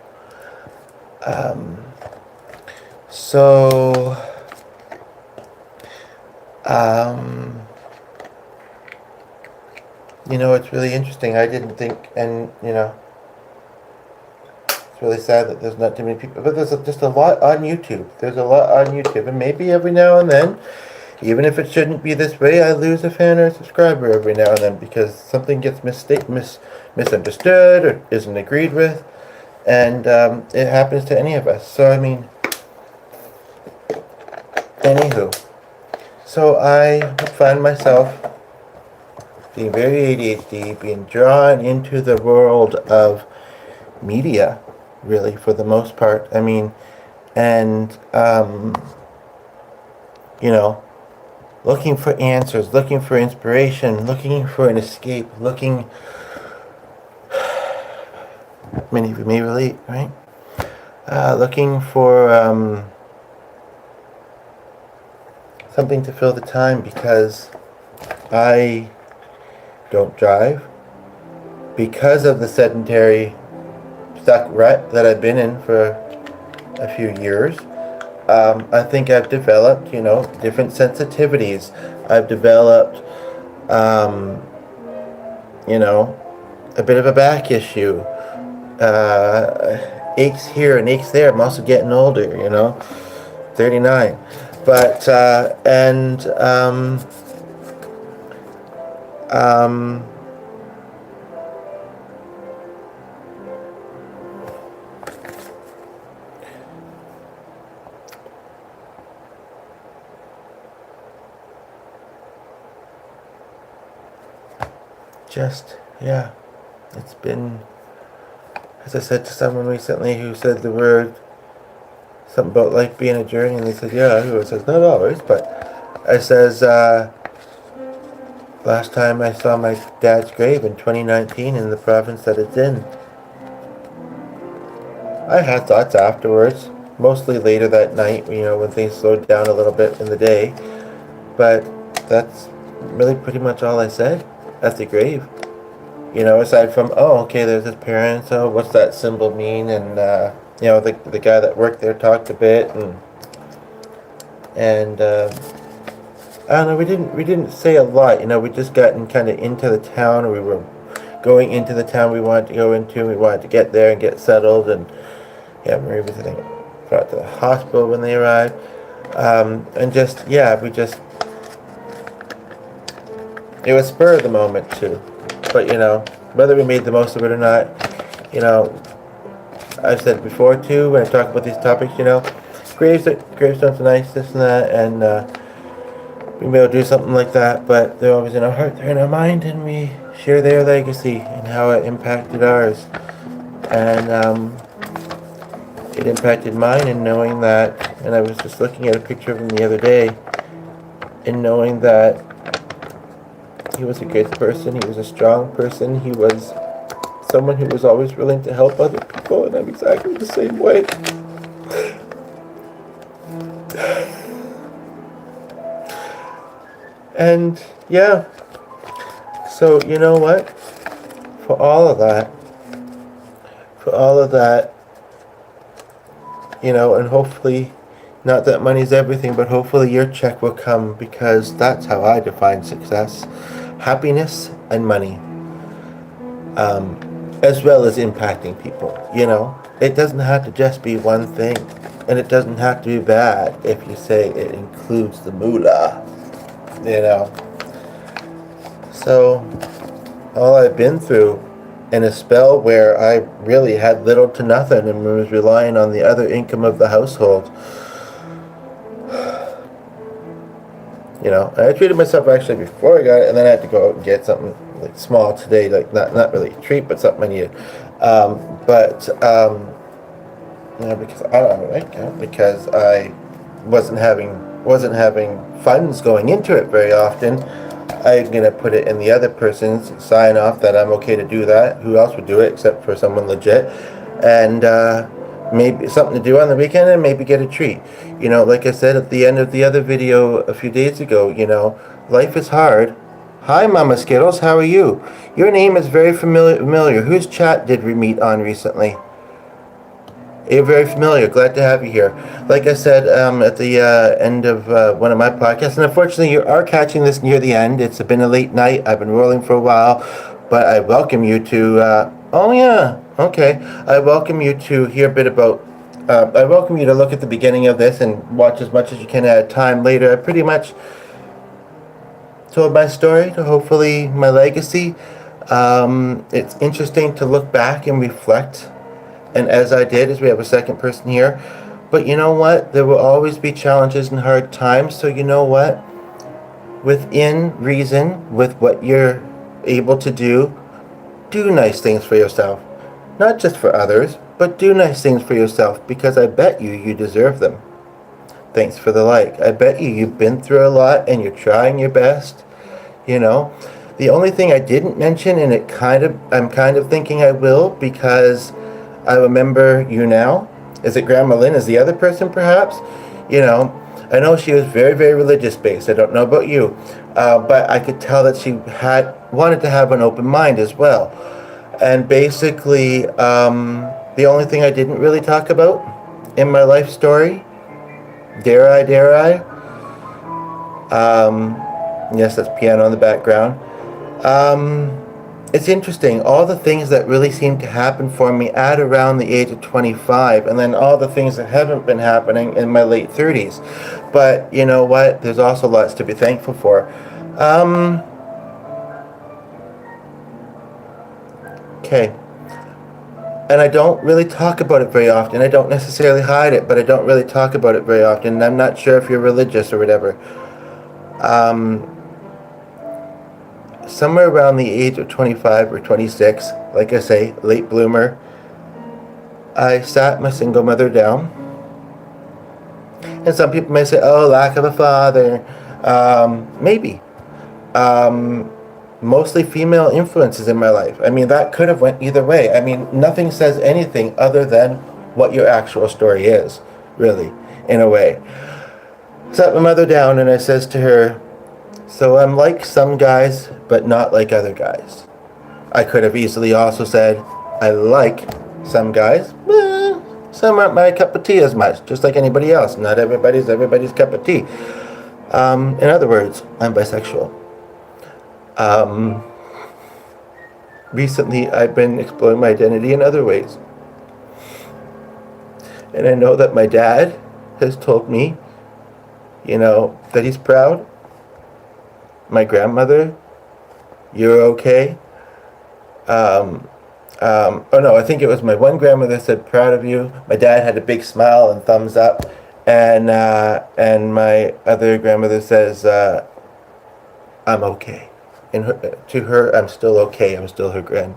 So, it's really interesting. I didn't think, and, it's It's really sad that there's not too many people, but there's just a lot on YouTube. There's a lot on YouTube, and maybe every now and then, even if it shouldn't be this way, I lose a fan or a subscriber every now and then because something gets misunderstood or isn't agreed with, and it happens to any of us. So, I mean, anywho, so I find myself being very ADHD, being drawn into the world of media, really, for the most part. I mean, and, you know, looking for answers, looking for inspiration, looking for an escape, looking, many of you may relate, right? Looking for something to fill the time because I don't drive. Because of the sedentary stuck rut that I've been in for a few years, I think I've developed, different sensitivities. I've developed, a bit of a back issue. Aches here and aches there. I'm also getting older, 39. But, it's been, as I said to someone recently who said the word, something about life being a journey, and they said, yeah, who says, not always, but I says, last time I saw my dad's grave in 2019 in the province that it's in. I had thoughts afterwards, mostly later that night, when things slowed down a little bit in the day, but that's really pretty much all I said at the grave. Aside from, okay, there's his parents, what's that symbol mean, and, the guy that worked there talked a bit, and I don't know, we didn't say a lot, we just gotten kind of into the town, or we were going into the town we wanted to go into, we wanted to get there and get settled, and, Marie was, I think, brought to the hospital when they arrived, and just, it was spur of the moment, too. But, whether we made the most of it or not, I've said before, too, when I talk about these topics, gravestones are nice, this and that, and we may do something like that, but they're always in our heart, they're in our mind, and we share their legacy and how it impacted ours. And it impacted mine in knowing that, and I was just looking at a picture of him the other day, in knowing that he was a good person, he was a strong person, he was someone who was always willing to help other people, and I'm exactly the same way. And, so, you know what? For all of that, and hopefully, not that money's everything, but hopefully your check will come, because that's how I define success. Happiness and money, as well as impacting people. It doesn't have to just be one thing, and it doesn't have to be bad if you say it includes the moolah. So all I've been through in a spell where I really had little to nothing and was relying on the other income of the household. I treated myself actually before I got it, and then I had to go out and get something like small today, like not really a treat, but something I needed. Because I don't have a bank account, because I wasn't having funds going into it very often. I'm gonna put it in the other person's sign off that I'm okay to do that. Who else would do it except for someone legit? And maybe something to do on the weekend, and maybe get a treat. Like I said at the end of the other video a few days ago, life is hard. Hi, Mama Skittles, how are you? Your name is very familiar. Whose chat did we meet on recently? You're very familiar. Glad to have you here. Like I said at the end of one of my podcasts, and unfortunately you are catching this near the end. It's been a late night. I've been rolling for a while, but I welcome you to... Okay. I welcome you to hear a bit about. I welcome you to look at the beginning of this and watch as much as you can at a time later. I pretty much told my story to hopefully my legacy. It's interesting to look back and reflect. And as I did, as we have a second person here. But you know what? There will always be challenges and hard times. So you know what? Within reason, with what you're able to do nice things for yourself. Not just for others, but do nice things for yourself, because I bet you deserve them. Thanks for the like. I bet you've been through a lot and you're trying your best. You know, the only thing I didn't mention, and I'm kind of thinking I will, because I remember you now. Is it Grandma Lynn? Is the other person perhaps? You know, I know she was very, very religious based. I don't know about you, but I could tell that she wanted to have an open mind as well. And basically, the only thing I didn't really talk about in my life story, dare I? Yes, that's piano in the background. It's interesting, all the things that really seem to happen for me at around the age of 25, and then all the things that haven't been happening in my late 30s. But you know what? There's also lots to be thankful for. Okay. And I don't really talk about it very often. I don't necessarily hide it, but I don't really talk about it very often. And I'm not sure if you're religious or whatever. Somewhere around the age of 25 or 26, like I say, late bloomer, I sat my single mother down. And some people may say, oh, lack of a father. Maybe. Mostly female influences in my life. I mean, that could have went either way. I mean, nothing says anything other than what your actual story is, really, in a way. Sat my mother down and I says to her, so I'm like some guys, but not like other guys. I could have easily also said, I like some guys, some aren't my cup of tea as much, just like anybody else. Not everybody's cup of tea. In other words, I'm bisexual. Recently, I've been exploring my identity in other ways. And I know that my dad has told me, you know, that he's proud. My grandmother, you're okay. Oh no, I think it was my one grandmother said, proud of you. My dad had a big smile and thumbs up. And my other grandmother says, I'm okay. And to her, I'm still okay. I'm still her grand.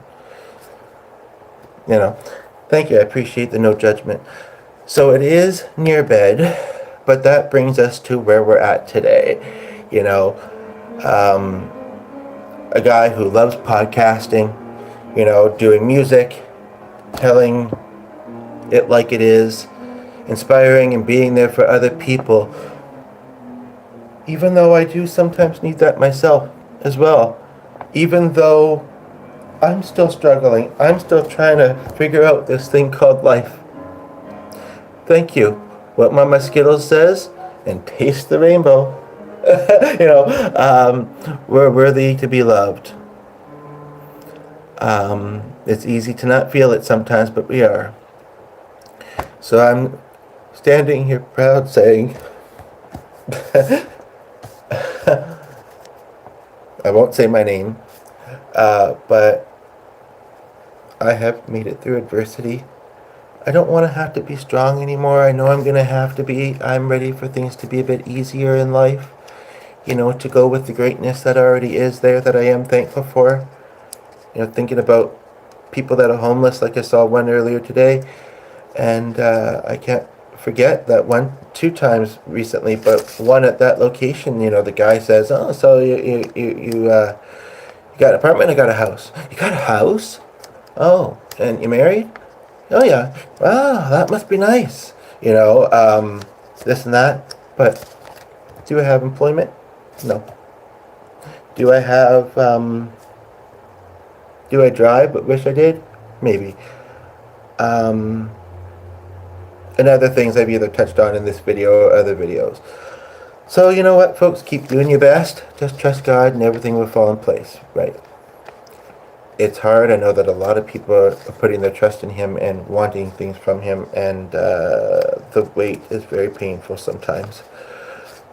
You know, thank you. I appreciate the no judgment. So it is near bed, but that brings us to where we're at today. You know, a guy who loves podcasting, you know, doing music, telling it like it is, inspiring and being there for other people, even though I do sometimes need that myself as well. Even though I'm still struggling, I'm still trying to figure out this thing called life. Thank you. What Mama Skittles says, and taste the rainbow. You know, we're worthy to be loved. It's easy to not feel it sometimes, but we are. So I'm standing here proud saying, I won't say my name, but I have made it through adversity. I don't want to have to be strong anymore. I know I'm going to have to be. I'm ready for things to be a bit easier in life. You know, to go with the greatness that already is there, that I am thankful for. You know, thinking about people that are homeless, like I saw one earlier today. And I can't forget that two times recently, but one at that location, you know, the guy says, oh, so you got an apartment? I got a house. You got a house? Oh, and you married? Oh, yeah. Wow, that must be nice. You know, this and that. But do I have employment? No. Do I have, do I drive but wish I did? Maybe. And other things I've either touched on in this video or other videos. So, you know what, folks? Keep doing your best. Just trust God and everything will fall in place. Right. it's hard. I know that a lot of people are putting their trust in him and wanting things from him, and the wait is very painful sometimes.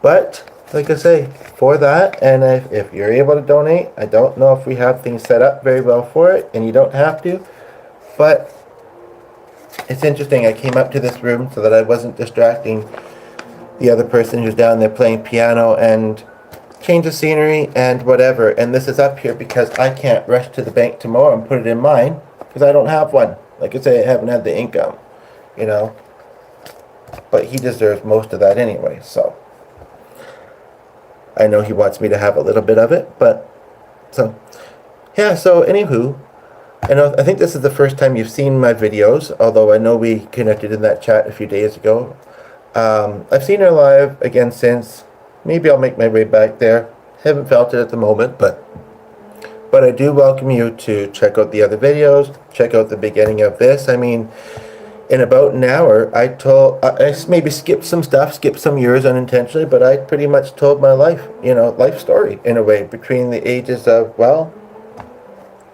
But like I say, for that, and if you're able to donate, I don't know if we have things set up very well for it, and you don't have to, but it's interesting. I came up to this room so that I wasn't distracting the other person who's down there playing piano and change the scenery and whatever. And this is up here because I can't rush to the bank tomorrow and put it in mine because I don't have one. Like I say, I haven't had the income, you know. But he deserves most of that anyway, so. I know he wants me to have a little bit of it, but so yeah. So anywho, I think this is the first time you've seen my videos, although I know we connected in that chat a few days ago. I've seen her live again since. Maybe I'll make my way back there. Haven't felt it at the moment, but I do welcome you to check out the other videos. Check out the beginning of this. I mean, in about an hour, I maybe skipped some stuff, skipped some years unintentionally, but I pretty much told my life story in a way between the ages of, well,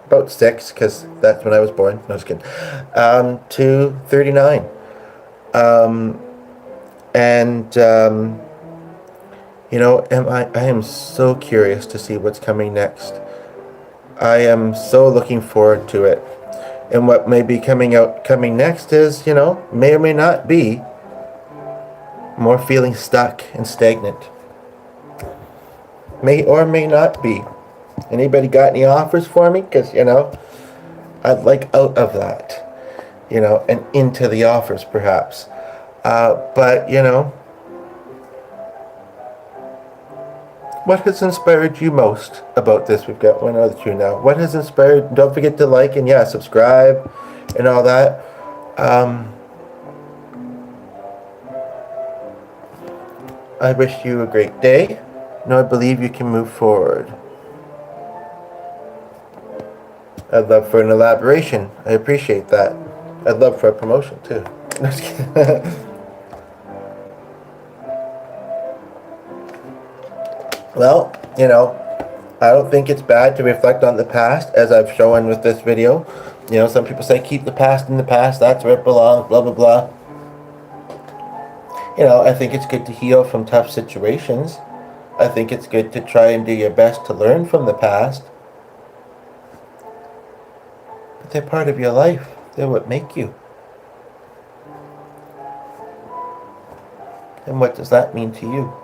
about 6, because that's when I was born, no, just kidding, to 39. I am so curious to see what's coming next. I am so looking forward to it. And what may be coming next is, may or may not be more feeling stuck and stagnant. May or may not be. Anybody got any offers for me? Because, I'd like out of that, and into the offers perhaps. But, what has inspired you most about this? We've got one other two now. What has inspired? Don't forget to like and subscribe and all that. I wish you a great day. I believe you can move forward. I'd love for an elaboration. I appreciate that. I'd love for a promotion too. No, just kidding. Well, I don't think it's bad to reflect on the past, as I've shown with this video. Some people say keep the past in the past, that's where it belongs, blah, blah, blah. I think it's good to heal from tough situations. I think it's good to try and do your best to learn from the past. But they're part of your life. They're what make you. And what does that mean to you?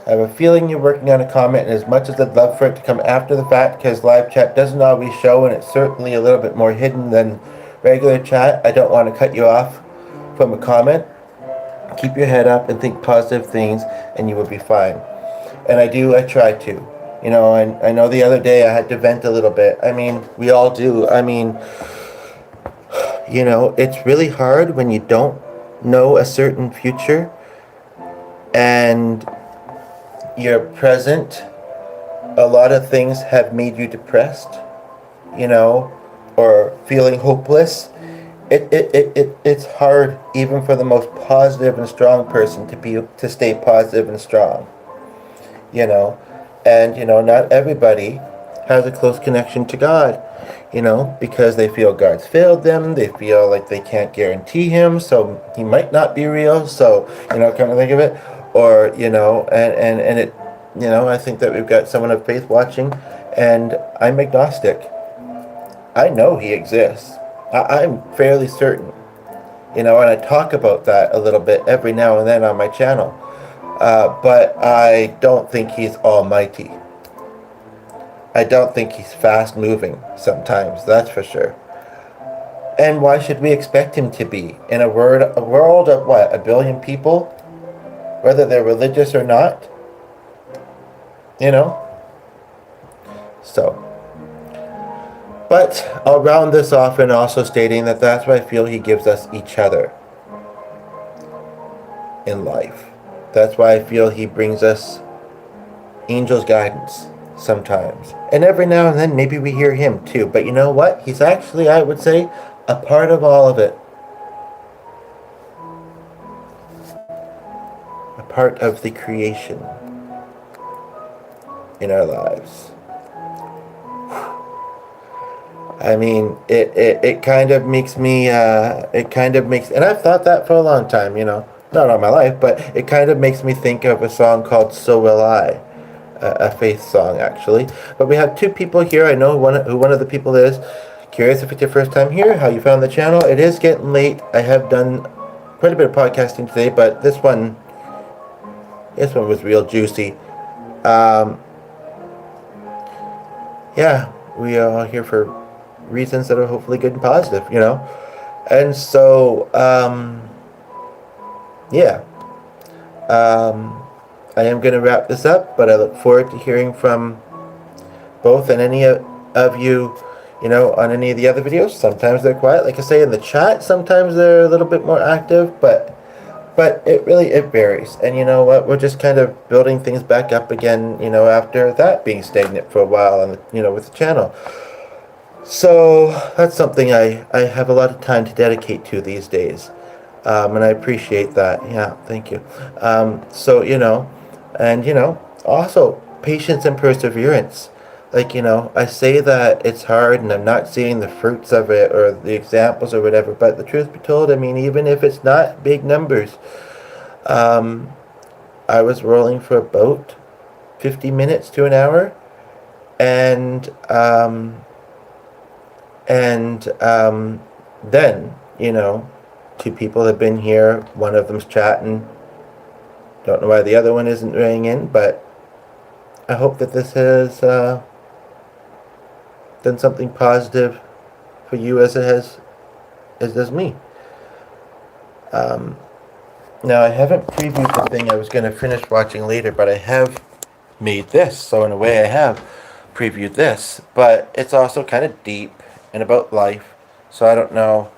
I have a feeling you're working on a comment, and as much as I'd love for it to come after the fact, because live chat doesn't always show, and it's certainly a little bit more hidden than regular chat, I don't want to cut you off from a comment. Keep your head up and think positive things, and you will be fine. And I try to. I know the other day I had to vent a little bit. I mean, we all do. I mean, it's really hard when you don't know a certain future, and your present, a lot of things have made you depressed, or feeling hopeless. It's hard even for the most positive and strong person to stay positive and strong, and not everybody has a close connection to God, because they feel God's failed them. They feel like they can't guarantee him, so he might not be real. So kind of think of it. Or, and it, I think that we've got someone of faith watching, and I'm agnostic. I know he exists. I'm fairly certain, and I talk about that a little bit every now and then on my channel. But I don't think he's almighty. I don't think he's fast moving sometimes, that's for sure. And why should we expect him to be? In a world of what, 1 billion people? Whether they're religious or not, So, but I'll round this off and also stating that that's why I feel he gives us each other in life. That's why I feel he brings us angel's guidance sometimes. And every now and then maybe we hear him too. But you know what? He's actually, I would say, a part of all of it. Part of the creation in our lives. I mean, it kind of makes me, it kind of makes, and I've thought that for a long time, you know, not all my life, but it kind of makes me think of a song called So Will I, a Faith song, actually. But we have two people here. I know who one of the people is. Curious if it's your first time here, how you found the channel. It is getting late. I have done quite a bit of podcasting today, but this one was real juicy. Um, yeah, we are all here for reasons that are hopefully good and positive, you know? And so, yeah, um, I am going to wrap this up, but I look forward to hearing from both and any of you, you know, on any of the other videos. Sometimes they're quiet, like I say in the chat. Sometimes they're a little bit more active, but it varies. And you know what? We're just kind of building things back up again, you know, after that being stagnant for a while, and you know, with the channel. So that's something I have a lot of time to dedicate to these days. And I appreciate that. Yeah, thank you. So, you know, and, you know, also patience and perseverance. Like, you know, I say that it's hard and I'm not seeing the fruits of it or the examples or whatever, but the truth be told, I mean, even if it's not big numbers, um, I was rolling for about 50 minutes to an hour, and, then, you know, two people have been here. One of them's chatting. Don't know why the other one isn't weighing in, but I hope that this has done something positive for you as it does me. Now, I haven't previewed the thing I was going to finish watching later, but I have made this, so in a way I have previewed this, but it's also kind of deep and about life, so I don't know.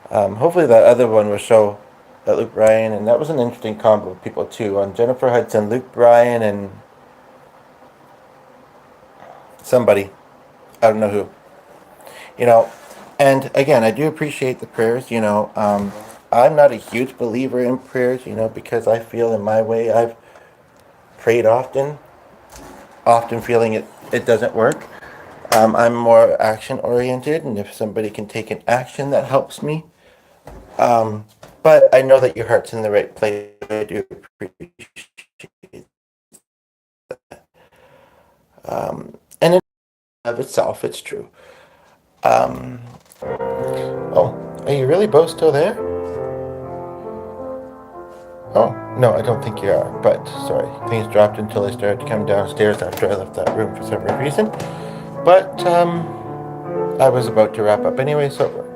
Hopefully that other one will show that Luke Bryan, and that was an interesting combo of people too, on Jennifer Hudson, Luke Bryan, and somebody, I don't know who, you know. And again, I do appreciate the prayers, you know. I'm not a huge believer in prayers, you know, because I feel in my way I've prayed often feeling it doesn't work. I'm more action oriented, and if somebody can take an action, that helps me. But I know that your heart's in the right place. I do appreciate that. And in of itself, it's true. Oh, are you really both still there? Oh, no, I don't think you are, but sorry. Things dropped until I started to come downstairs after I left that room for some reason. But, I was about to wrap up anyway, so it worked.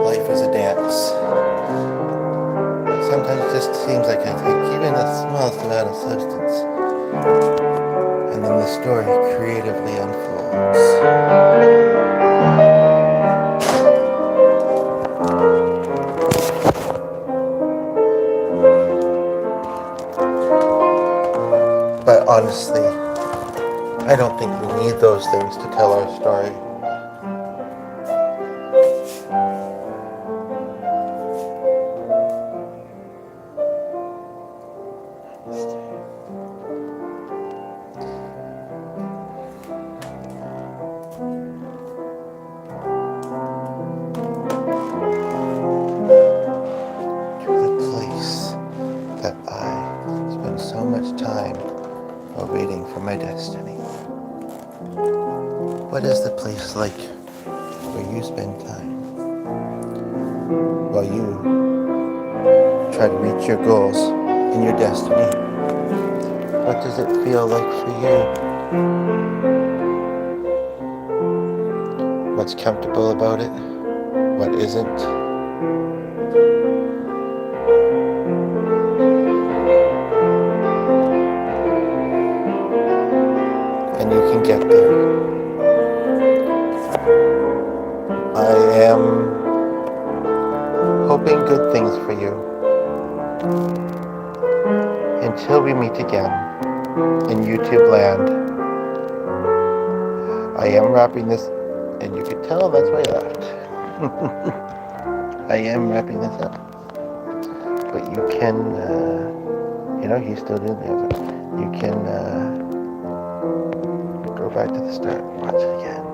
Life is a dance. Sometimes it just seems like I take even the smallest amount of substance, and then the story creatively unfolds. But honestly, I don't think we need those things to tell our story. The place that I spend so much time while waiting for my destiny. What is the place like where you spend time while you try to reach your goals and your destiny? What does it feel like for you? What's comfortable about it? What isn't? And you can get there. I am hoping good things for you. Until we meet again in YouTube land, I am wrapping this And you could tell that's why I left. I am wrapping this up. But you can, he's still doing the other. You can go back to the start and watch it again.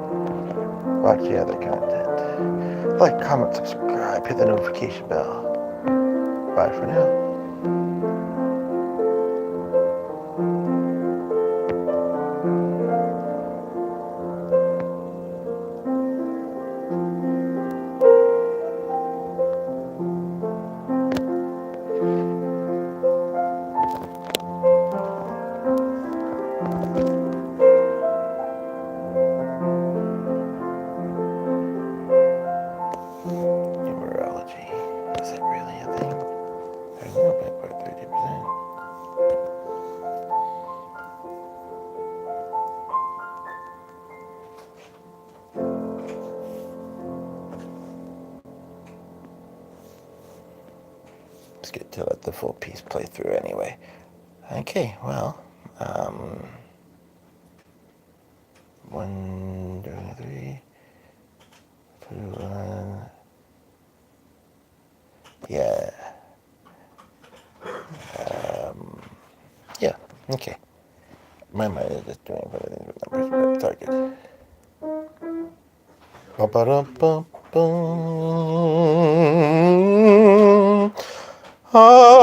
Watch the other content. Like, comment, subscribe, hit the notification bell. Bye for now. Numerology. Is it really a thing? I don't know, but about 30%. Let's get to let the full piece play through anyway. Okay, well, 1, 2, 3, 2, 1. Yeah. Yeah, okay. My mind is just doing everything with numbers, but it's all good. Ba-ba-dum-bum-bum.